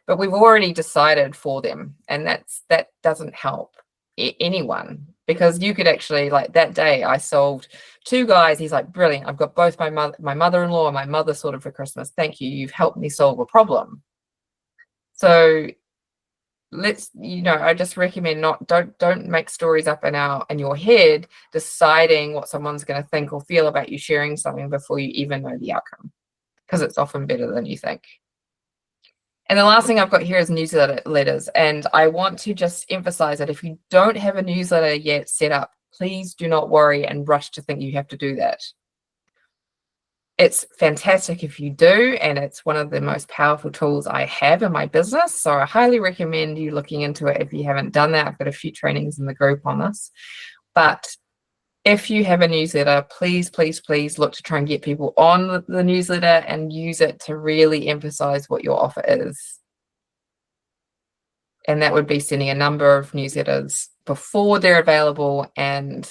But we've already decided for them, and that doesn't help anyone, because you could actually, like that day I sold 2 guys. He's like, "Brilliant, I've got both my mother-in-law and my mother sorted for Christmas. Thank you, you've helped me solve a problem." So I just recommend don't make stories up in your head deciding what someone's going to think or feel about you sharing something before you even know the outcome, because it's often better than you think. And the last thing I've got here is newsletters, and I want to just emphasize that if you don't have a newsletter yet set up, please do not worry and rush to think you have to do that. It's fantastic if you do, and it's one of the most powerful tools I have in my business. So I highly recommend you looking into it if you haven't done that. I've got a few trainings in the group on this. But if you have a newsletter, please, please, please look to try and get people on the newsletter and use it to really emphasize what your offer is. And that would be sending a number of newsletters before they're available and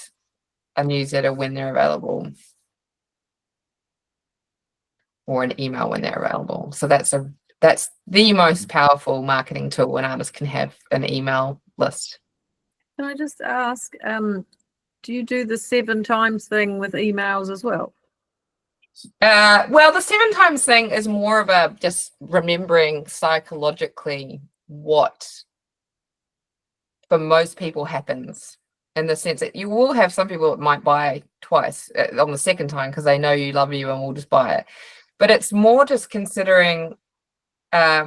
a newsletter when they're available, or an email when they're available. So that's the most powerful marketing tool an artist can have, an email list. Can I just ask, do you do the 7 times thing with emails as well? Well, the 7 times thing is more of a just remembering psychologically what for most people happens, in the sense that you will have some people that might buy twice on the second time because they know you love you and will just buy it. But it's more just considering how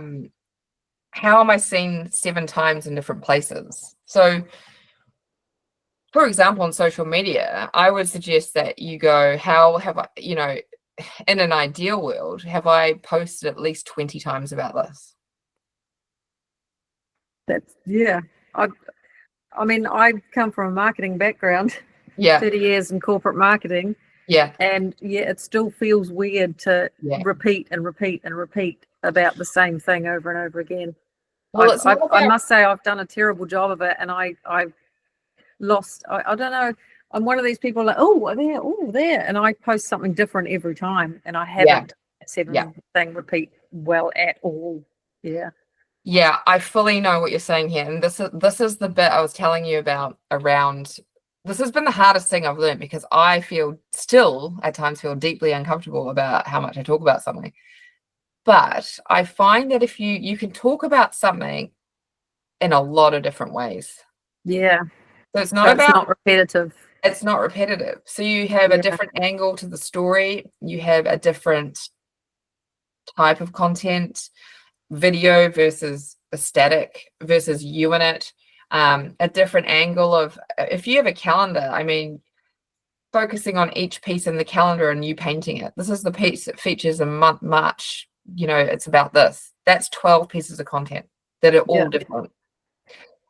am I seen 7 times in different places. So for example, on social media, I would suggest that you go, how have I, in an ideal world, have I posted at least 20 times about this? Yeah. I mean, I come from a marketing background, Yeah. 30 years in corporate marketing. Yeah. And yeah, it still feels weird to repeat and repeat and repeat about the same thing over and over again. Well, I must say I've done a terrible job of it, and I've lost, I don't know, I'm one of these people like, there, and I post something different every time, and I haven't thing repeat well at all. Yeah, I fully know what you're saying here, and this is the bit I was telling you about around. This has been the hardest thing I've learned, because I still at times feel deeply uncomfortable about how much I talk about something. But I find that if you can talk about something in a lot of different ways. Yeah. So it's not repetitive. It's not repetitive. So you have a different angle to the story. You have a different type of content, video versus a static versus you in it. A different angle of, if you have a calendar, I mean, focusing on each piece in the calendar and you painting it. This is the piece that features a month, March, it's about this. That's 12 pieces of content that are all different.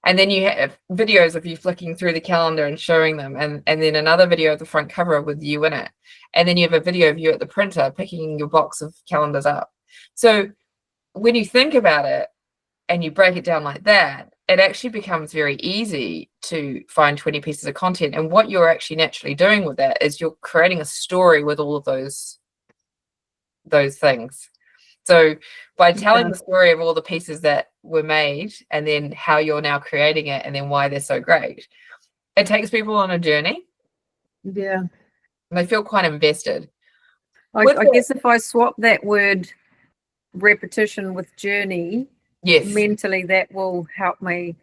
And then you have videos of you flicking through the calendar and showing them, and then another video of the front cover with you in it. And then you have a video of you at the printer picking your box of calendars up. So when you think about it and you break it down like that, it actually becomes very easy to find 20 pieces of content. And what you're actually naturally doing with that is you're creating a story with all of those things. So by telling the story of all the pieces that were made, and then how you're now creating it, and then why they're so great, it takes people on a journey. Yeah. And they feel quite invested. I guess if I swap that word repetition with journey, mentally, that will help me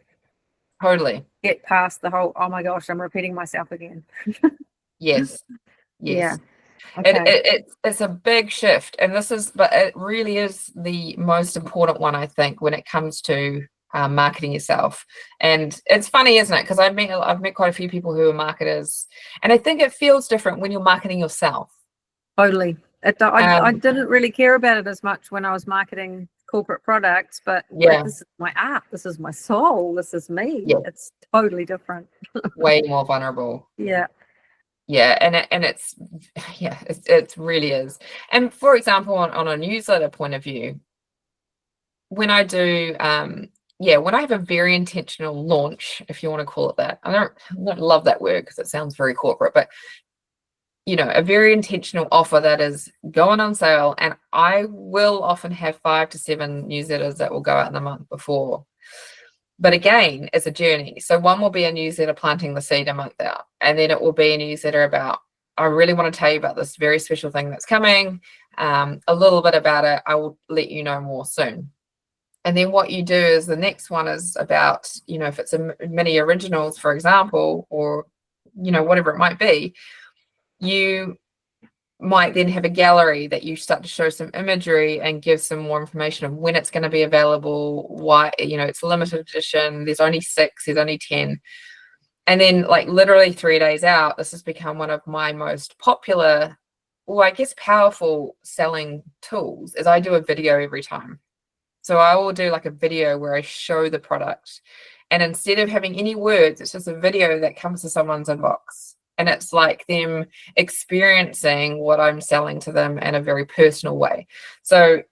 totally get past the whole, oh my gosh, I'm repeating myself again. Yes. Yeah. Okay. It's a big shift, and but it really is the most important one, I think, when it comes to marketing yourself. And it's funny, isn't it? Because I've met quite a few people who are marketers, and I think it feels different when you're marketing yourself. Totally. I didn't really care about it as much when I was marketing corporate products, but this is my art, this is my soul, this is me. It's totally different. Way more vulnerable. And it really is. And for example, on a newsletter point of view, when I do when I have a very intentional launch, if you want to call it that, I don't love that word because it sounds very corporate, but a very intentional offer that is going on sale, and I will often have 5 to 7 newsletters that will go out in the month before. But again, it's a journey. So one will be a newsletter planting the seed a month out, and then it will be a newsletter about, I really want to tell you about this very special thing that's coming, a little bit about it. I will let you know more soon. And then what you do is the next one is about, if it's a mini originals, for example, or, whatever it might be, you might then have a gallery that you start to show some imagery and give some more information of when it's going to be available, why, it's a limited edition, there's only 6, there's only 10. And then like literally 3 days out, this has become one of my most popular, or I guess powerful selling tools, is I do a video every time. So I will do like a video where I show the product, and instead of having any words, it's just a video that comes to someone's inbox. And it's like them experiencing what I'm selling to them in a very personal way. So,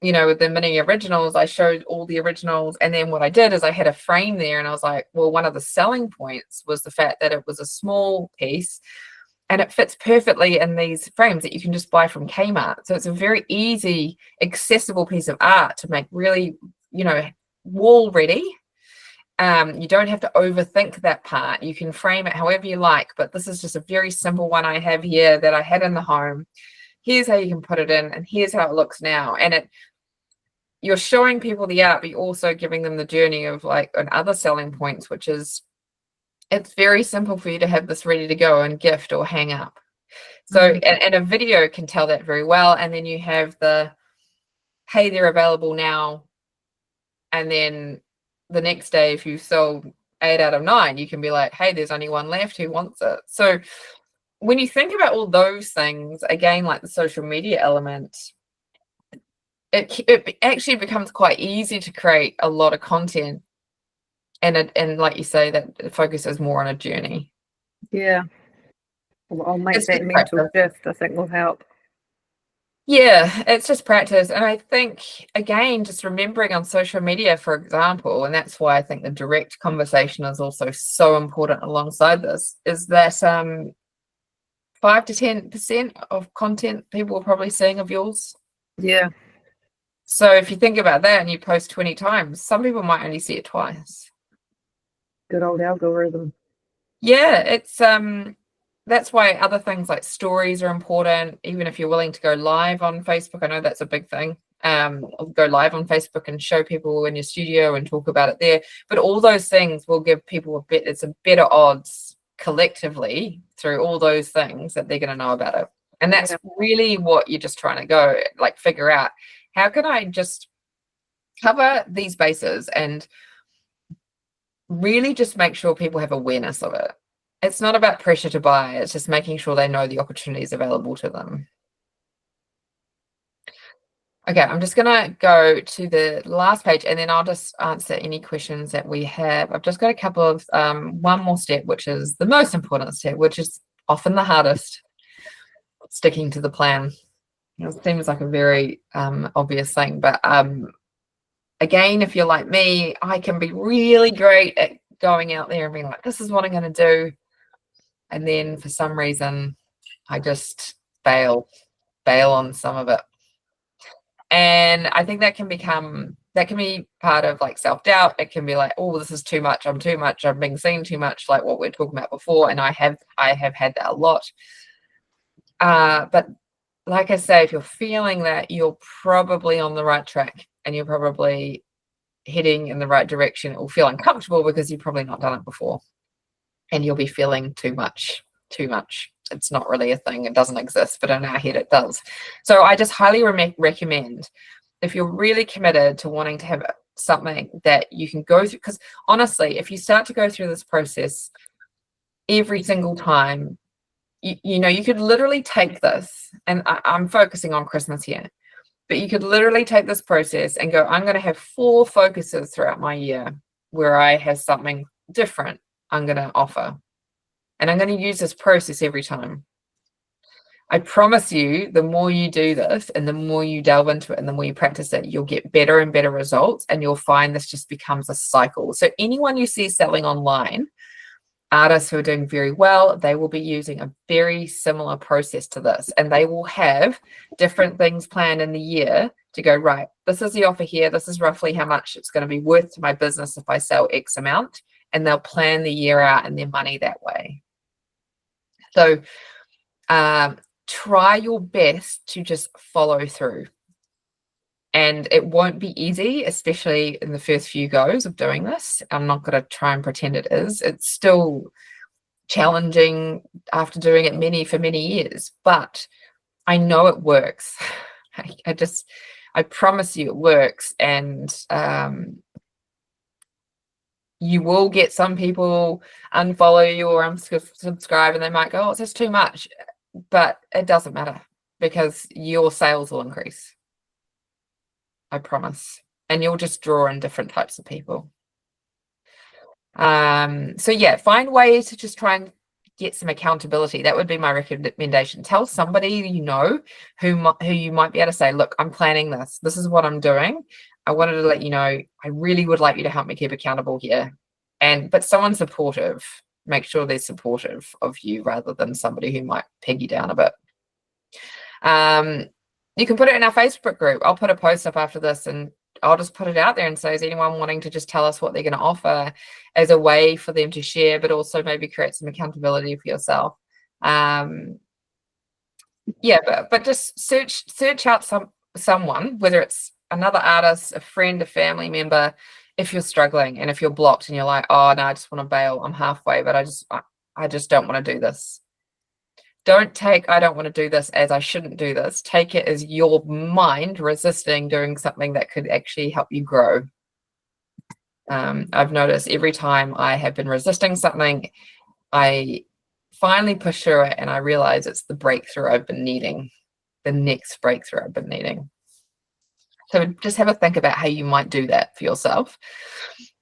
you know, with the mini originals, I showed all the originals. And then what I did is I had a frame there, and I was like, well, one of the selling points was the fact that it was a small piece and it fits perfectly in these frames that you can just buy from Kmart. So it's a very easy, accessible piece of art to make really, you know, wall ready. You don't have to overthink that part. You can frame it however you like, but this is just a very simple one I have here that I had in the home. Here's how you can put it in, and here's how it looks now. And you're showing people the art, but you're also giving them the journey of like and other selling points, which is it's very simple for you to have this ready to go and gift or hang up. So, and a video can tell that very well. And then you have the, hey, they're available now. And then the next day, if you sold 8 out of 9, you can be like, hey, there's only one left, who wants it? So when you think about all those things, again, like the social media element, it actually becomes quite easy to create a lot of content. And like you say, that it focuses more on a journey. Yeah. Well, I'll make It's that just mental practice. shift. I think will help. Yeah, it's just practice. And I think, again, just remembering on social media, for example, and that's why I think the direct conversation is also so important alongside this, is that 5 to 10% of content people are probably seeing of yours. Yeah. So if you think about that and you post 20 times, some people might only see it twice. Good old algorithm. Yeah, it's that's why other things like stories are important. Even if you're willing to go live on Facebook, I know that's a big thing. Go live on Facebook and show people in your studio and talk about it there. But all those things will give people it's a better odds collectively through all those things that they're going to know about it. And that's really what you're just trying to go like figure out. How can I just cover these bases and really just make sure people have awareness of it? It's not about pressure to buy. It's just making sure they know the opportunities available to them. Okay, I'm just going to go to the last page and then I'll just answer any questions that we have. I've just got a couple of, one more step, which is the most important step, which is often the hardest, sticking to the plan. It seems like a very obvious thing, but again, if you're like me, I can be really great at going out there and being like, this is what I'm going to do. And then for some reason, I just bail on some of it. And I think that can be part of like self-doubt. It can be like, oh, this is too much. I'm too much. I'm being seen too much, like what we're talking about before. And I have had that a lot. But like I say, if you're feeling that, you're probably on the right track and you're probably heading in the right direction. It will feel uncomfortable because you've probably not done it before. And you'll be feeling too much. It's not really a thing. It doesn't exist, but in our head it does. So I just highly recommend, if you're really committed to wanting to have something that you can go through, because honestly, if you start to go through this process every single time, you know, you could literally take this, and I'm focusing on Christmas here, but you could literally take this process and go, I'm going to have 4 focuses throughout my year where I have something different I'm going to offer. And I'm going to use this process every time. I promise you, the more you do this and the more you delve into it and the more you practice it, you'll get better and better results, and you'll find this just becomes a cycle. So anyone you see selling online, artists who are doing very well, they will be using a very similar process to this, and they will have different things planned in the year to go, right, this is the offer here. This is roughly how much it's going to be worth to my business if I sell X amount, and they'll plan the year out and their money that way. So try your best to just follow through. And it won't be easy, especially in the first few goes of doing this. I'm not going to try and pretend it is. It's still challenging after doing it for many years, but I know it works. I promise you it works. And you will get some people unfollow you or unsubscribe, and they might go, oh, it's just too much. But it doesn't matter, because your sales will increase. I promise. And you'll just draw in different types of people. So yeah, find ways to just try and get some accountability. That would be my recommendation. Tell somebody you know who you might be able to say, look, I'm planning this. This is what I'm doing. I wanted to let you know, I really would like you to help me keep accountable here. But someone supportive, make sure they're supportive of you rather than somebody who might peg you down a bit. You can put it in our Facebook group. I'll put a post up after this and I'll just put it out there and say, is anyone wanting to just tell us what they're going to offer as a way for them to share, but also maybe create some accountability for yourself. Yeah, but just search out someone, whether it's another artist, a friend, a family member, if you're struggling and if you're blocked and you're like, oh no, I just want to bail. I'm halfway, but I just don't want to do this. Don't take I don't want to do this as I shouldn't do this. Take it as your mind resisting doing something that could actually help you grow. I've noticed every time I have been resisting something, I finally push through it and I realize it's the breakthrough I've been needing, the next breakthrough I've been needing. So just have a think about how you might do that for yourself.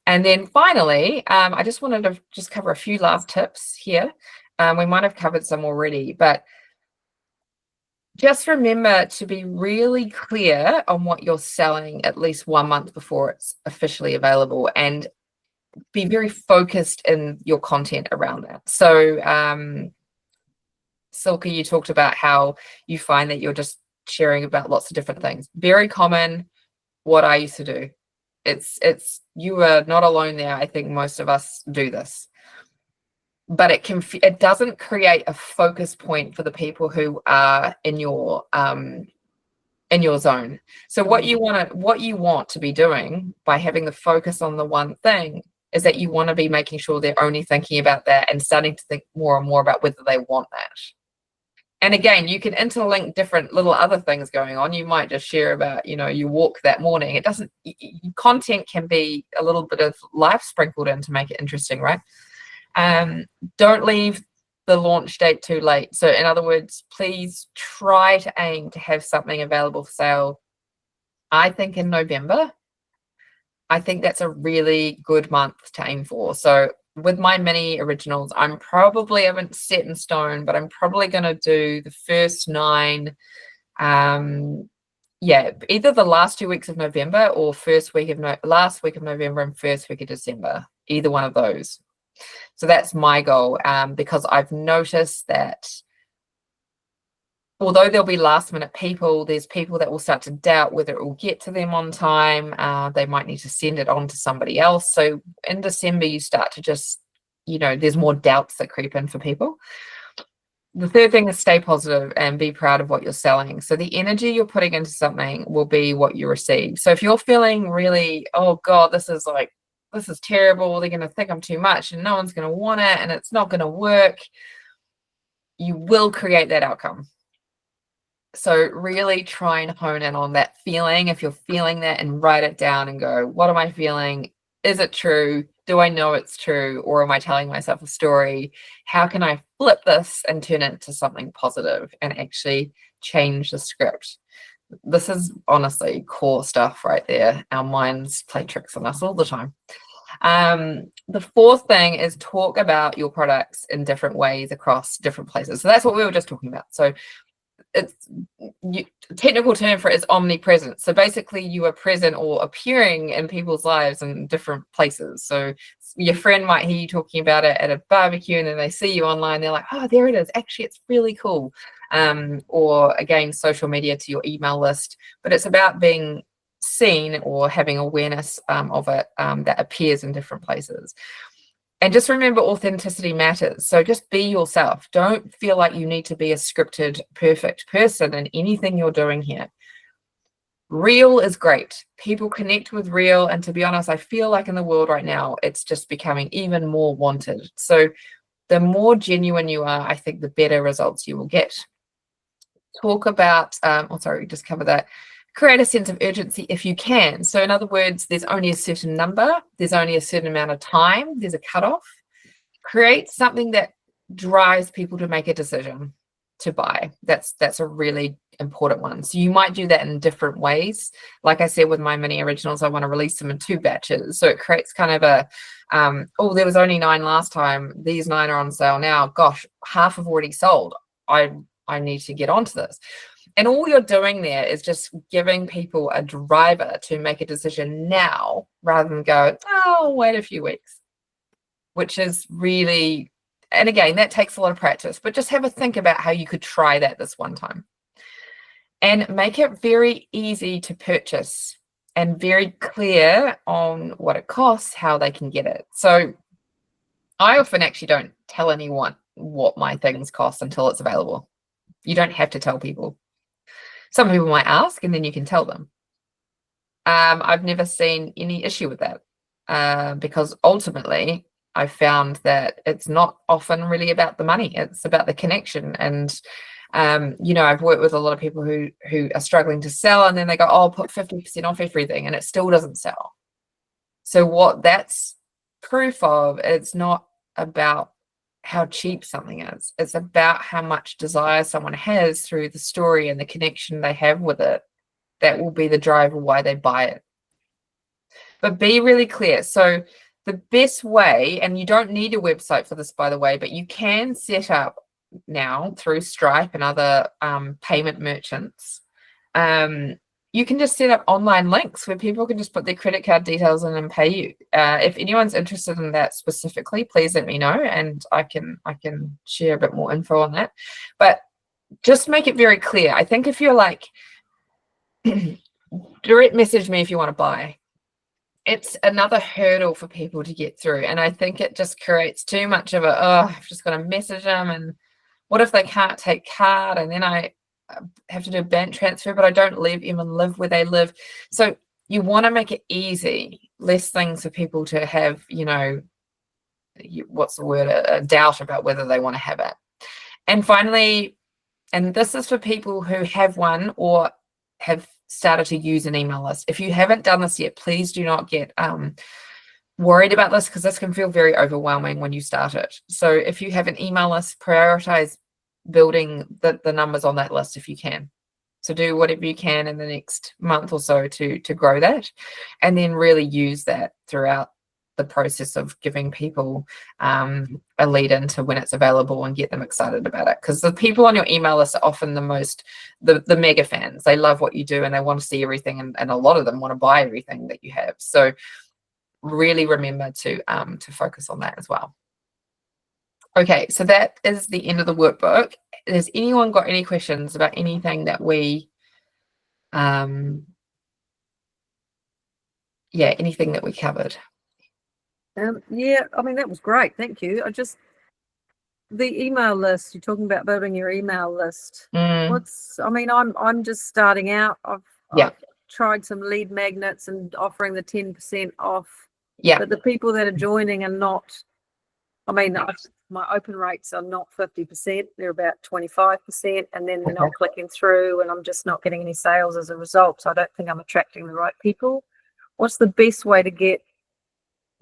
And then finally, I just wanted to just cover a few last tips here. We might have covered some already, but just remember to be really clear on what you're selling at least 1 month before it's officially available, and be very focused in your content around that. So Silke, you talked about how you find that you're just sharing about lots of different things. Very common, what I used to do. It's you are not alone there. I think most of us do this. But it doesn't create a focus point for the people who are in your zone. So what you want to be doing by having the focus on the one thing is that you want to be making sure they're only thinking about that and starting to think more and more about whether they want that. And again, you can interlink different little other things going on. You might just share about, you walk that morning. It doesn't, content can be a little bit of life sprinkled in to make it interesting, right? Don't leave the launch date too late. So in other words, please try to aim to have something available for sale, I think in November. I think that's a really good month to aim for. So with my mini originals, I haven't set in stone, but I'm probably going to do the first 9, either the last 2 weeks of November or last week of November and first week of December, either one of those. So that's my goal, because I've noticed that although there'll be last minute people, there's people that will start to doubt whether it will get to them on time. They might need to send it on to somebody else. So in December, you start to just, there's more doubts that creep in for people. The third thing is stay positive and be proud of what you're selling. So the energy you're putting into something will be what you receive. So if you're feeling really, oh God, this is terrible, they're going to think I'm too much and no one's going to want it and it's not going to work, you will create that outcome. So really try and hone in on that feeling. If you're feeling that, and write it down and go, what am I feeling? Is it true? Do I know it's true? Or am I telling myself a story? How can I flip this and turn it into something positive and actually change the script? This is honestly core stuff right there. Our minds play tricks on us all the time. The fourth thing is talk about your products in different ways across different places. So that's what we were just talking about. So technical term for it is omnipresent. So basically you are present or appearing in people's lives in different places. So your friend might hear you talking about it at a barbecue and then they see you online, they're like, oh, there it is, actually it's really cool. Or again, social media to your email list, but it's about being seen or having awareness of it that appears in different places. And just remember, authenticity matters. So just be yourself. Don't feel like you need to be a scripted, perfect person in anything you're doing here. Real is great. People connect with real. And to be honest, I feel like in the world right now, it's just becoming even more wanted. So the more genuine you are, I think the better results you will get. Talk about, just cover that. Create a sense of urgency if you can. So in other words, there's only a certain number, there's only a certain amount of time, there's a cutoff. Create something that drives people to make a decision. to buy. That's a really important one. So you might do that in different ways. Like I said, with my mini originals, I want to release them in 2 batches. So it creates kind of a, oh, there was only 9 last time. These 9 are on sale now. Gosh, half have already sold. I need to get onto this. And all you're doing there is just giving people a driver to make a decision now rather than go, oh, wait a few weeks, which is really, and again, that takes a lot of practice, but just have a think about how you could try that this one time. And make it very easy to purchase and very clear on what it costs, how they can get it. So I often actually don't tell anyone what my things cost until it's available. You don't have to tell people. Some people might ask, and then you can tell them. I've never seen any issue with that because ultimately I found that it's not often really about the money. It's about the connection. And, you know, I've worked with a lot of people who are struggling to sell, and then they go, oh, I'll put 50% off everything, and it still doesn't sell. So what that's proof of, it's not about how cheap something is. It's about how much desire someone has through the story and the connection they have with it. That will be the driver why they buy it. But be really clear. So the best way, and you don't need a website for this, by the way, but you can set up now through Stripe and other payment merchants. You can just set up online links where people can just put their credit card details in and pay you. If anyone's interested in that specifically, please let me know, and I can share a bit more info on that. But just make it very clear. I think if you're like, direct message me if you want to buy, it's another hurdle for people to get through. And I think it just creates too much of a, oh, I've just got to message them. And what if they can't take card? And then I have to do a bank transfer, but I don't even live where they live. So you want to make it easy, less things for people to have, you know, what's the word, a doubt about whether they want to have it. And finally, and this is for people who have one or have started to use an email list. If you haven't done this yet, please do not get worried about this, because this can feel very overwhelming when you start it. So if you have an email list, prioritize building the numbers on that list if you can. So do whatever you can in the next month or so to grow that, and then really use that throughout the process of giving people a lead into when it's available and get them excited about it. Because the people on your email list are often the mega fans. They love what you do and they want to see everything, and a lot of them want to buy everything that you have. So really remember to focus on that as well. Okay, so that is the end of the workbook. Has anyone got any questions about anything that we anything that we covered? Yeah, I mean, that was great. Thank you. The email list, you're talking about building your email list. I'm just starting out. I've tried some lead magnets and offering the 10% off. Yeah. But the people that are joining are not, my open rates are not 50%. They're about 25%. And then they're not clicking through, and I'm just not getting any sales as a result. So I don't think I'm attracting the right people. What's the best way to get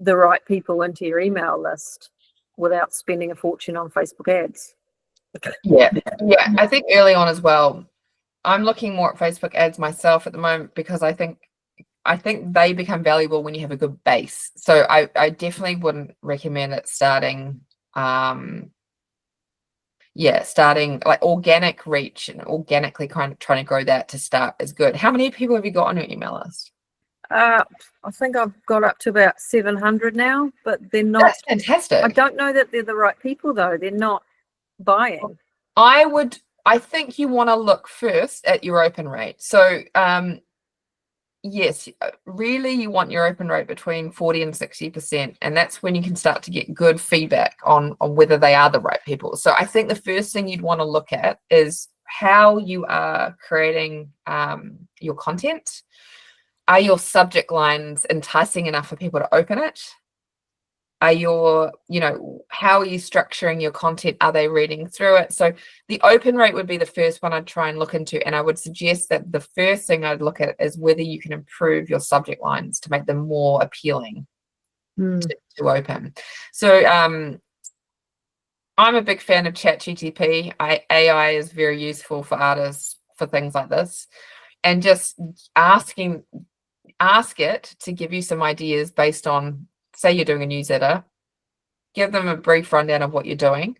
the right people into your email list without spending a fortune on Facebook ads? Yeah, I think early on as well, I'm looking more at Facebook ads myself at the moment, because I think they become valuable when you have a good base. So I definitely wouldn't recommend it starting like organic reach and organically kind of trying to grow that to start is good. How many people have you got on your email list? I think I've got up to about 700 now, but they're not. That's fantastic. I don't know that they're the right people though. They're not buying. I think you want to look first at your open rate. So yes, really you want your open rate between 40 and 60%, and that's when you can start to get good feedback on whether they are the right people. So I think the first thing you'd want to look at is how you are creating your content. Are your subject lines enticing enough for people to open it? Are how are you structuring your content? Are they reading through it? So the open rate would be the first one I'd try and look into. And I would suggest that the first thing I'd look at is whether you can improve your subject lines to make them more appealing to open. So I'm a big fan of ChatGPT. AI is very useful for artists for things like this, and just ask it to give you some ideas based on, say you're doing a newsletter, give them a brief rundown of what you're doing,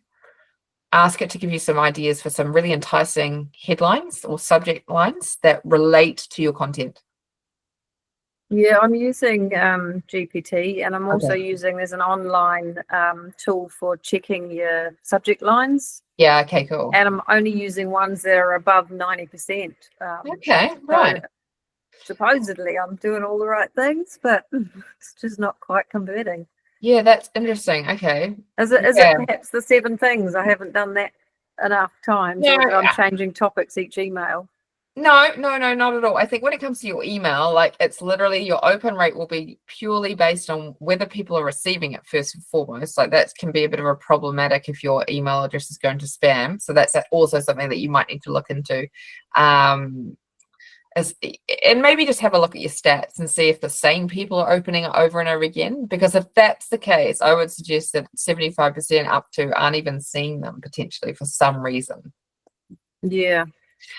ask it to give you some ideas for some really enticing headlines or subject lines that relate to your content. Yeah, I'm using GPT, and I'm also Okay. using, there's an online tool for checking your subject lines, Yeah, okay, cool. and I'm only using ones that are above 90%. Okay, right. Supposedly I'm doing all the right things, but it's just not quite converting. Yeah, that's interesting. Okay. Is it Yeah. perhaps the 7 things? I haven't done that enough times, No, or I'm changing topics each email. No, not at all. I think when it comes to your email, like, it's literally your open rate will be purely based on whether people are receiving it first and foremost. Like, that can be a bit of a problematic if your email address is going to spam. So that's also something that you might need to look into. And maybe just have a look at your stats and see if the same people are opening it over and over again. Because if that's the case, I would suggest that 75% up to aren't even seeing them potentially for some reason. Yeah.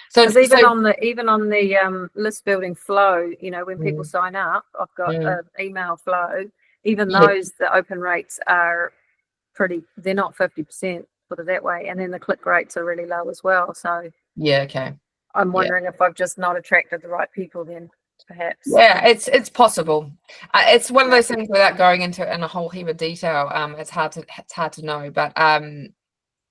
So even on the list building flow, you know, when people sign up, I've got an email flow. Even those, the open rates are they're not 50%, put it that way, and then the click rates are really low as well. So yeah, okay. I'm wondering if I've just not attracted the right people then, perhaps. Yeah, it's possible. It's one of those things without going into it in a whole heap of detail. It's hard to know, but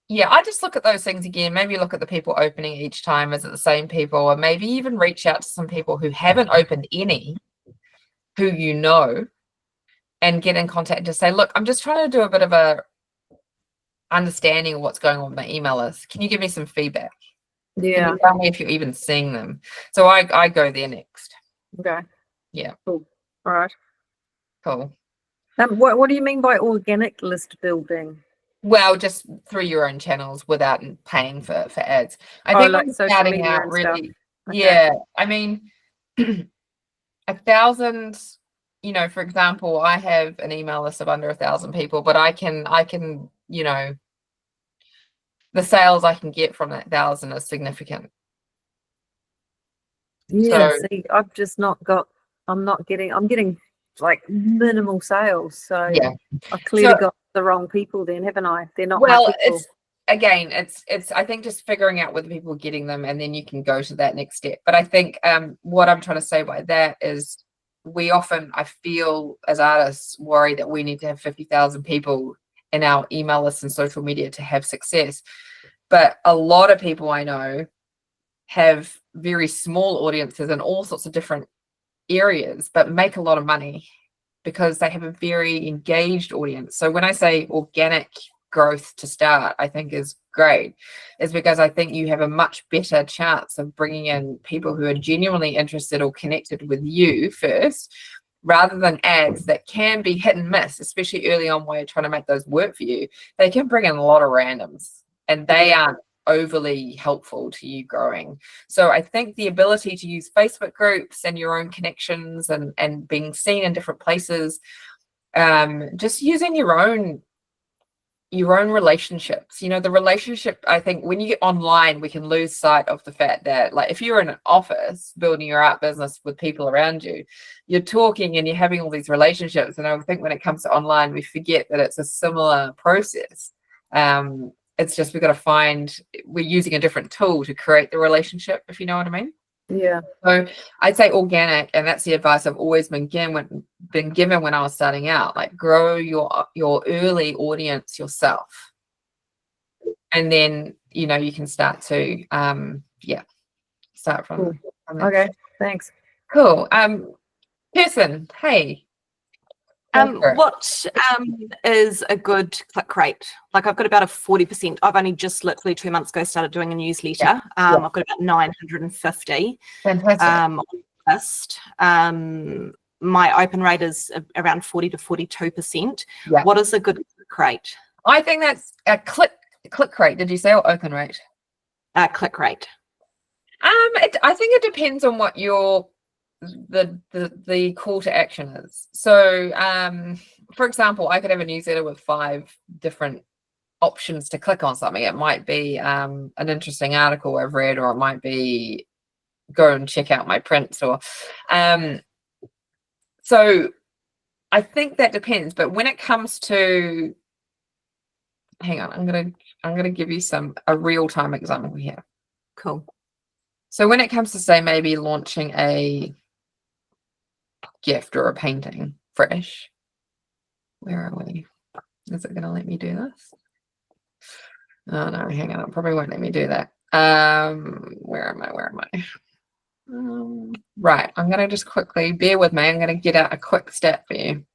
yeah, I just look at those things again. Maybe look at the people opening each time. Is it the same people? Or maybe even reach out to some people who haven't opened any, who you know, and get in contact and just say, look, I'm just trying to do a bit of a understanding of what's going on with my email list. Can you give me some feedback? Yeah. Can you tell me if you're even seeing them? So I go there next. Okay. Yeah. Cool. All right. Cool. What do you mean by organic list building? Well, just through your own channels without paying for ads. I think like when social starting media out, and really, stuff. Okay. yeah. I mean, 1,000. You know, for example, I have an email list of under 1,000 people, but I can, you know, the sales I can get from that 1,000 is significant. Yeah. So See, I've just not got. I'm getting like minimal sales. So yeah, I've clearly got the wrong people then, haven't I? They're not my people. It's I think just figuring out whether people are getting them, and then you can go to that next step. But I think what I'm trying to say by that is, we often, I feel as artists, worry that we need to have 50,000 people in our email list and social media to have success. But a lot of people I know have very small audiences in all sorts of different areas, but make a lot of money because they have a very engaged audience. So when I say organic growth to start, I think is great, is because I think you have a much better chance of bringing in people who are genuinely interested or connected with you first, rather than ads that can be hit and miss, especially early on while you're trying to make those work for you. They can bring in a lot of randoms, and they aren't overly helpful to you growing. So I think the ability to use Facebook groups and your own connections and being seen in different places, just using your own relationships. You know, the relationship, I think when you get online, we can lose sight of the fact that, like, if you're in an office building your art business with people around you, you're talking and you're having all these relationships. And I think when it comes to online, we forget that it's a similar process. It's just we've got to find, we're using a different tool to create the relationship, if you know what I mean. Yeah. So I'd say organic, and that's the advice I've always been given when I was starting out. Like, grow your early audience yourself, and then, you know, you can start to start from there. Okay, thanks. Cool. Person, hey. What is a good click rate? Like, I've got about a 40%. I've only just literally 2 months ago started doing a newsletter. I've got about 950 Fantastic. on the list. My open rate is around 40 to 42%. Yeah. What is a good click rate? I think that's a click rate. Did you say, or open rate? Click rate. I think it depends on what your the call to action is. So for example, I could have a newsletter with 5 different options to click on something. It might be an interesting article I've read, or it might be go and check out my prints, or so I think that depends. But when it comes to, hang on, I'm gonna give you a real-time example here. Cool. So when it comes to, say, maybe launching a gift or a painting fresh, where are we? Is it gonna let me do this? Oh no, hang on, it probably won't let me do that. Where am I? Right, I'm gonna just quickly, bear with me, I'm gonna get out a quick stat for you.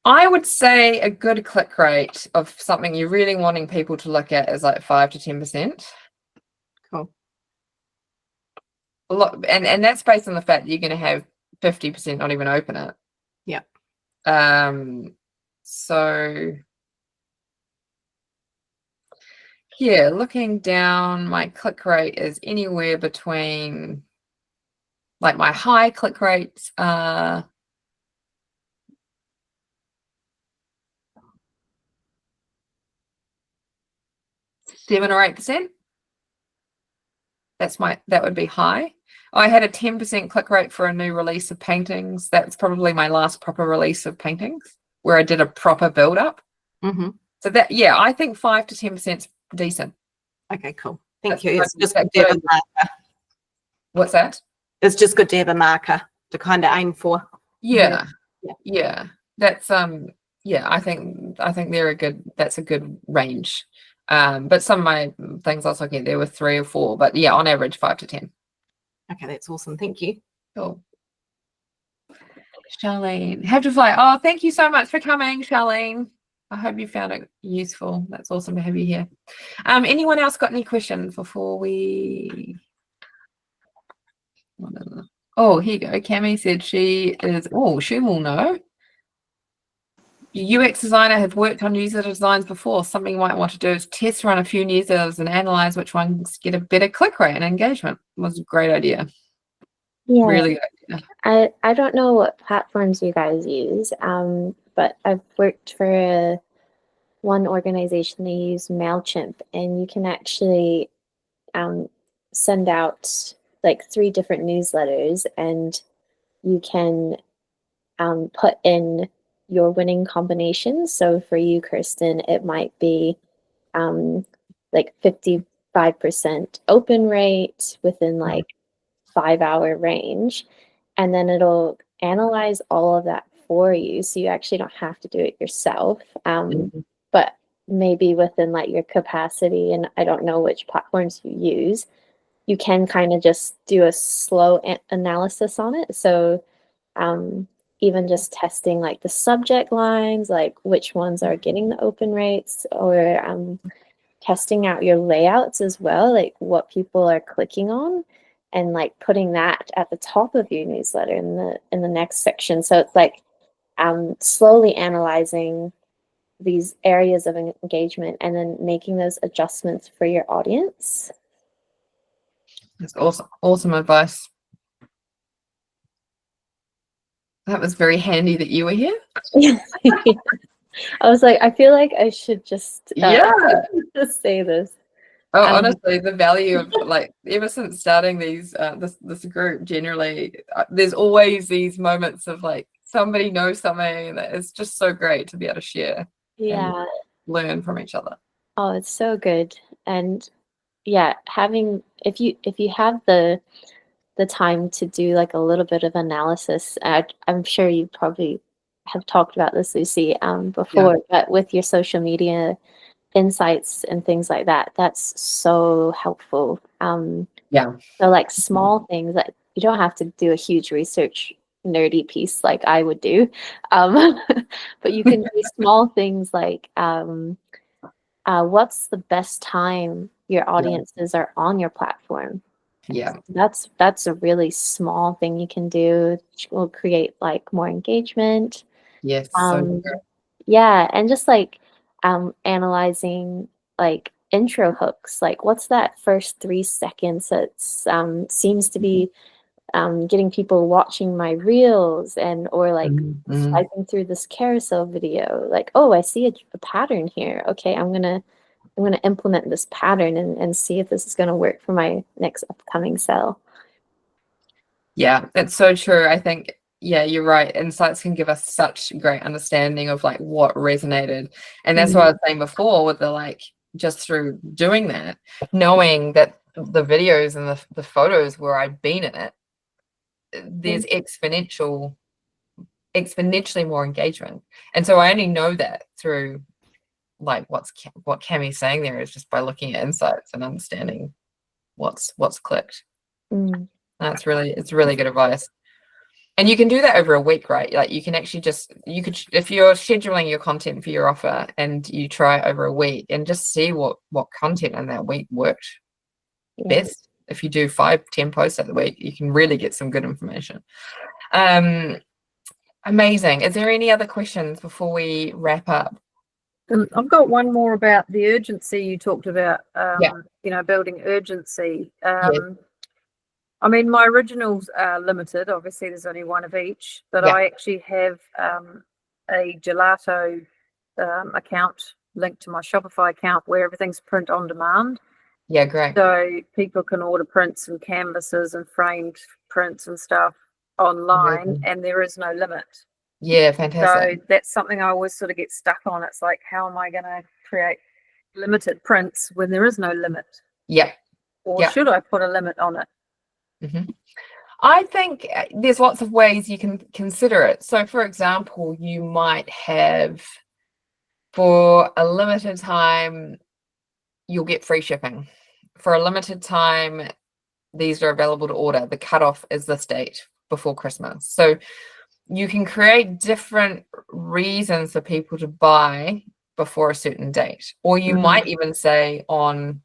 I would say a good click rate of something you're really wanting people to look at is like 5 to 10%. Cool. A lot, and that's based on the fact that you're going to have 50% not even open it. Yeah. So yeah, looking down, my click rate is anywhere between, like, my high click rates are 7 or 8%. That would be high. I had a 10% click rate for a new release of paintings. That's probably my last proper release of paintings, where I did a proper build up. Mm-hmm. So that, yeah, I think 5 to 10% is decent. Okay, cool. Thank That's you. It's good. just That's good to have good. a marker. What's that? It's just good to have a marker to kind of aim for. Yeah. Yeah. Yeah. That's yeah, I think that's a good range. But some of my things I was looking at, there were 3 or 4, but yeah, on average 5 to 10. Okay, that's awesome. Thank you. Cool. Charlene, have to fly. Oh, thank you so much for coming, Charlene. I hope you found it useful. That's awesome to have you here. Anyone else got any questions before we? Oh, here you go. Cami said she will know. UX designer have worked on newsletter designs before. Something you might want to do is test run a few newsletters and analyze which ones get a better click rate and engagement. It was a great idea. Yeah. Really good idea. I don't know what platforms you guys use, but I've worked for one organization. They use MailChimp, and you can actually send out like 3 different newsletters, and you can put in your winning combinations. So for you, Kirsten, it might be like 55% open rate within like 5-hour range, and then it'll analyze all of that for you, so you actually don't have to do it yourself. But maybe within like your capacity, and I don't know which platforms you use, you can kind of just do a slow analysis on it. So even just testing like the subject lines, like which ones are getting the open rates, or testing out your layouts as well, like what people are clicking on, and like putting that at the top of your newsletter in the next section. So it's like slowly analyzing these areas of engagement and then making those adjustments for your audience. That's awesome advice. That was very handy that you were here. I was like, I feel like I should just just say this. Oh, honestly, the value of, like, ever since starting these this group, generally, there's always these moments of like somebody knows something that is just so great to be able to share. Yeah. And learn from each other. Oh, it's so good. And yeah, if you have the time to do like a little bit of analysis, I'm sure you probably have talked about this, Lucy, before, but with your social media insights and things like that, that's so helpful. So like small things that you don't have to do a huge research nerdy piece like I would do, but you can do small things like what's the best time your audiences are on your platform. That's a really small thing you can do, which will create like more engagement. Yes. Yeah, and just like analyzing like intro hooks. Like, what's that first 3 seconds that seems to be getting people watching my reels, and or like swiping through this carousel video? Like, oh, I see a pattern here. Okay, I'm gonna implement this pattern and see if this is gonna work for my next upcoming sale. Yeah, it's so true. I think, yeah, you're right. Insights can give us such great understanding of like what resonated. And that's what I was saying before with the like, just through doing that, knowing that the videos and the photos where I've been in it, there's exponentially more engagement. And so I only know that through like what Cammie's saying there is just by looking at insights and understanding what's clicked. It's really good advice. And you can do that over a week, right? Like you can actually if you're scheduling your content for your offer and you try it over a week and just see what content in that week worked best. If you do 5-10 posts at the week, you can really get some good information. Amazing. Is there any other questions before we wrap up? I've got one more about the urgency you talked about, building urgency. I mean, my originals are limited. Obviously, there's only one of each, but I actually have a Gelato account linked to my Shopify account where everything's print on demand. Yeah, great. So people can order prints and canvases and framed prints and stuff online, and there is no limit. Yeah, fantastic. So that's something I always sort of get stuck on. It's like, how am I going to create limited prints when there is no limit? Yeah. Or should I put a limit on it? I think there's lots of ways you can consider it. So, for example, you might have, for a limited time, you'll get free shipping. For a limited time, these are available to order. The cutoff is this date before Christmas. So you can create different reasons for people to buy before a certain date. Or you might even say on,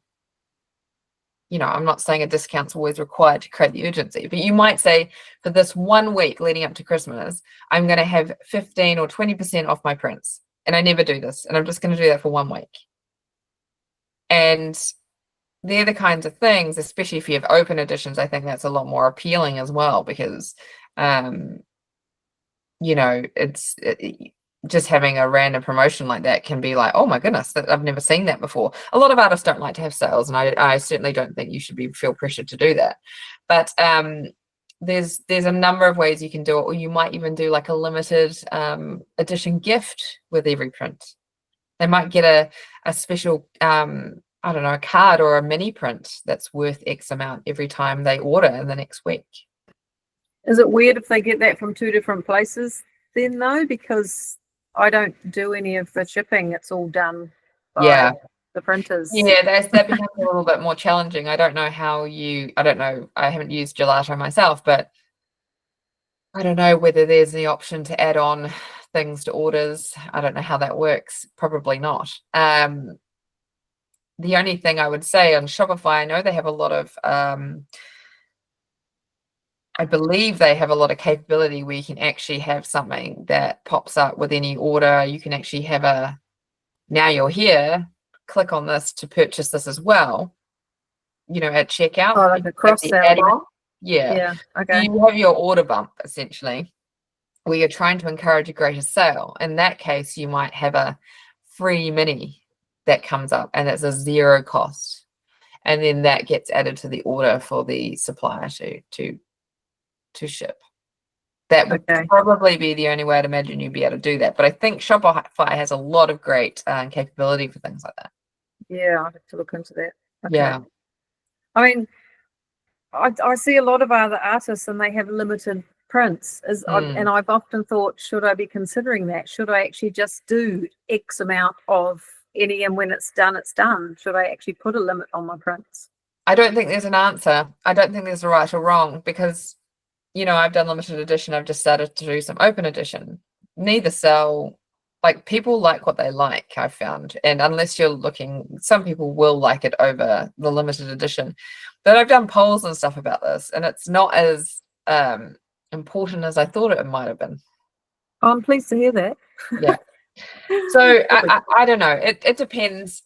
I'm not saying a discount's always required to create the urgency, but you might say for this 1 week leading up to Christmas, I'm going to have 15 or 20% off my prints. And I never do this. And I'm just going to do that for 1 week. And they're the kinds of things, especially if you have open editions, I think that's a lot more appealing as well, because, it's just having a random promotion like that can be like, oh my goodness, I've never seen that before. A lot of artists don't like to have sales, and I certainly don't think you should feel pressured to do that. But there's a number of ways you can do it, or you might even do like a limited edition gift with every print. They might get a special, a card or a mini print that's worth X amount every time they order in the next week. Is it weird if they get that from 2 different places then though? Because I don't do any of the shipping. It's all done by the printers. Yeah, that becomes a little bit more challenging. I don't know I haven't used Gelato myself, but I don't know whether there's the option to add on things to orders. I don't know how that works. Probably not. The only thing I would say on Shopify, I know they have a lot of I believe they have a lot of capability where you can actually have something that pops up with any order. You can actually have now you're here, click on this to purchase this as well, at checkout. Oh, like a cross-sell. Yeah. Okay. You have your order bump, essentially, where you're trying to encourage a greater sale. In that case, you might have a free mini that comes up, and it's a 0 cost. And then that gets added to the order for the supplier to ship. That would probably be the only way I'd imagine you'd be able to do that. But I think Shopify has a lot of great capability for things like that. Yeah, I'll have to look into that. Okay. Yeah. I mean, I see a lot of other artists and they have limited prints. And I've often thought, should I be considering that? Should I actually just do X amount of any, and when it's done, it's done? Should I actually put a limit on my prints? I don't think there's an answer. I don't think there's a right or wrong, because I've done limited edition. I've just started to do some open edition. Neither sell. Like, people like what they like, I've found. And unless you're looking, some people will like it over the limited edition. But I've done polls and stuff about this, and it's not as important as I thought it might have been. I'm pleased to hear that. Yeah. So I don't know. It depends.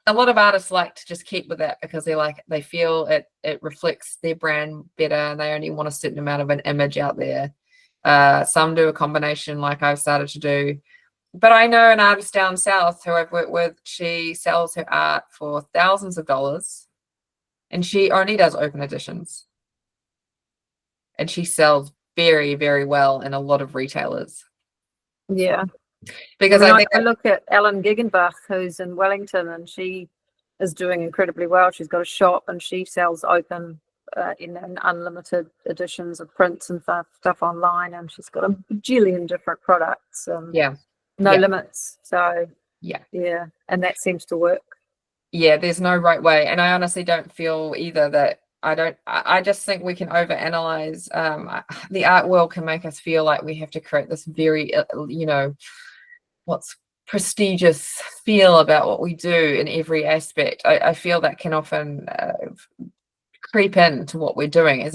a lot of artists like to just keep with that because they feel it reflects their brand better, and they only want a certain amount of an image out there. Some do a combination like I've started to do. But I know an artist down south who I've worked with, she sells her art for thousands of dollars, and she only does open editions. And she sells very, very well in a lot of retailers. Yeah. Because I I think I look at Ellen Giggenbach, who's in Wellington, and she is doing incredibly well. She's got a shop and she sells open in unlimited editions of prints and stuff online, and she's got a bajillion different products. No limits. So yeah, and that seems to work. Yeah, there's no right way, and I honestly don't feel either that I just think we can overanalyze. The art world can make us feel like we have to create this very what's prestigious feel about what we do in every aspect. I feel that can often creep into what we're doing.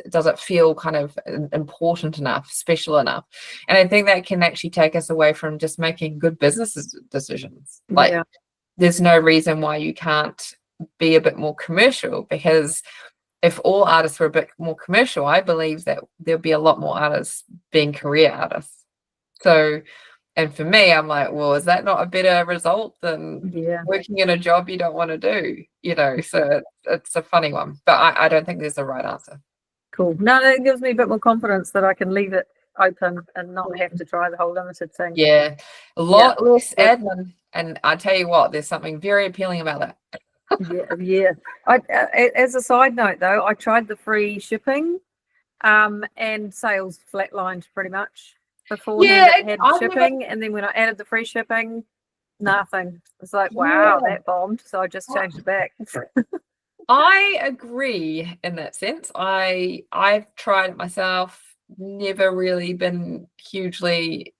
Does it feel kind of important enough, special enough? And I think that can actually take us away from just making good business decisions. Like, there's no reason why you can't be a bit more commercial, because if all artists were a bit more commercial, I believe that there'll be a lot more artists being career artists. So, and for me, I'm like, well, is that not a better result than working in a job you don't want to do? So it's a funny one, but I don't think there's a right answer. Cool. No, it gives me a bit more confidence that I can leave it open and not have to try the whole limited thing. Yeah, a lot less admin. And I tell you what, there's something very appealing about that. Yeah. As a side note, though, I tried the free shipping, and sales flatlined pretty much. Beforehand it had shipping, and then when I added the free shipping, nothing. It's like, wow, that bombed. So I just changed it back. I agree in that sense. I've tried it myself, never really been hugely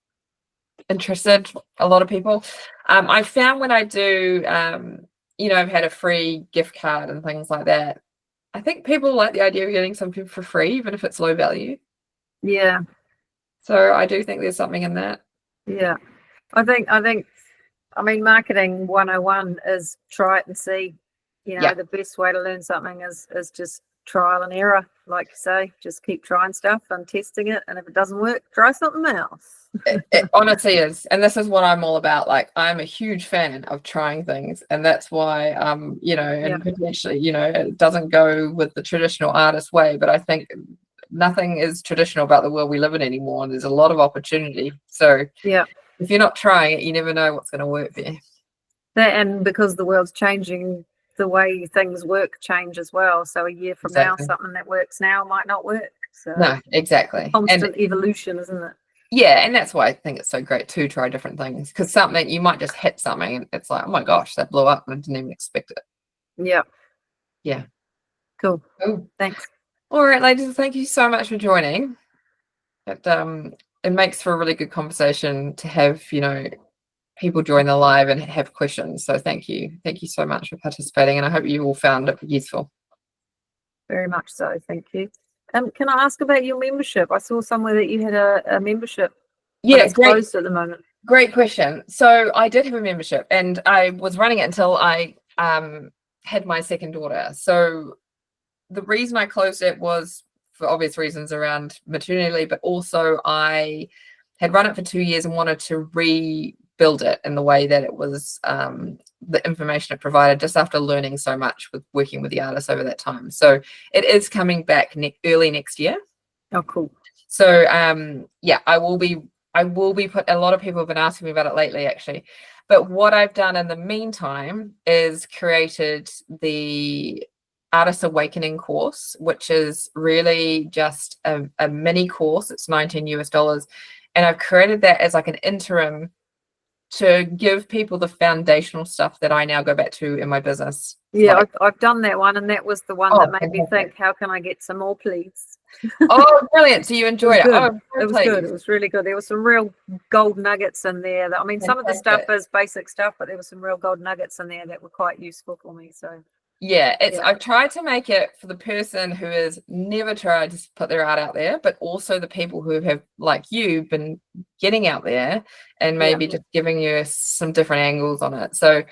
interested. A lot of people. I found when I do, I've had a free gift card and things like that. I think people like the idea of getting something for free, even if it's low value. Yeah. So I do think there's something in that. Yeah. I mean, marketing 101 is try it and see. The best way to learn something is just trial and error, like you say. Just keep trying stuff and testing it, and if it doesn't work, try something else. It honestly is, and this is what I'm all about. Like, I'm a huge fan of trying things, and that's why and potentially, it doesn't go with the traditional artist way, but I think nothing is traditional about the world we live in anymore, and there's a lot of opportunity. So if you're not trying it, you never know what's going to work for you. And because the world's changing, the way things work change as well. So a year from now, something that works now might not work. So no, exactly. Constant evolution, isn't it? Yeah, and that's why I think it's so great to try different things, because something, you might just hit something and it's like, oh my gosh, that blew up and I didn't even expect it. Yeah. Cool. Thanks. All right, ladies, thank you so much for joining. It makes for a really good conversation to have, people join the live and have questions. So thank you so much for participating, and I hope you all found it useful. Very much so. Thank you. Can I ask about your membership? I saw somewhere that you had a membership. Yeah, it's closed at the moment. Great question. So I did have a membership, and I was running it until I had my second daughter. So the reason I closed it was for obvious reasons around maternity leave, but also I had run it for 2 years and wanted to rebuild it in the way that it was, the information it provided, just after learning so much with working with the artists over that time. So it is coming back early next year. Oh, cool. So I will be put. A lot of people have been asking me about it lately, actually. But what I've done in the meantime is created the Artist Awakening course, which is really just a mini course. It's $19 US, and I've created that as like an interim to give people the foundational stuff that I now go back to in my business. Yeah, I've done that one, and that was the one that made me think, how can I get some more, please? Oh, brilliant. So you enjoyed it. Oh, it was good. It was really good. There were some real gold nuggets in there. Some of the stuff is basic stuff, but there were some real gold nuggets in there that were quite useful for me. So yeah, I've tried to make it for the person who has never tried to put their art out there, but also the people who have, like you, been getting out there and maybe just giving you some different angles on it. So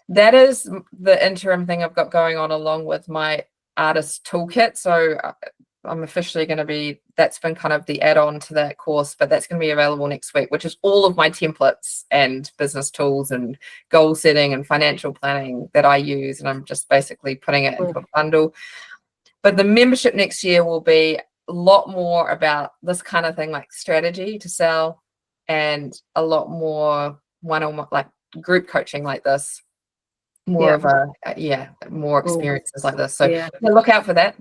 That is the interim thing I've got going on along with my artist toolkit. So I'm officially going to be, that's been kind of the add-on to that course, but that's going to be available next week, which is all of my templates and business tools and goal setting and financial planning that I use. And I'm just basically putting it into a bundle. But the membership next year will be a lot more about this kind of thing, like strategy to sell, and a lot more one-on-one, like group coaching like this. More of a more experiences like this. So Yeah. look out for that.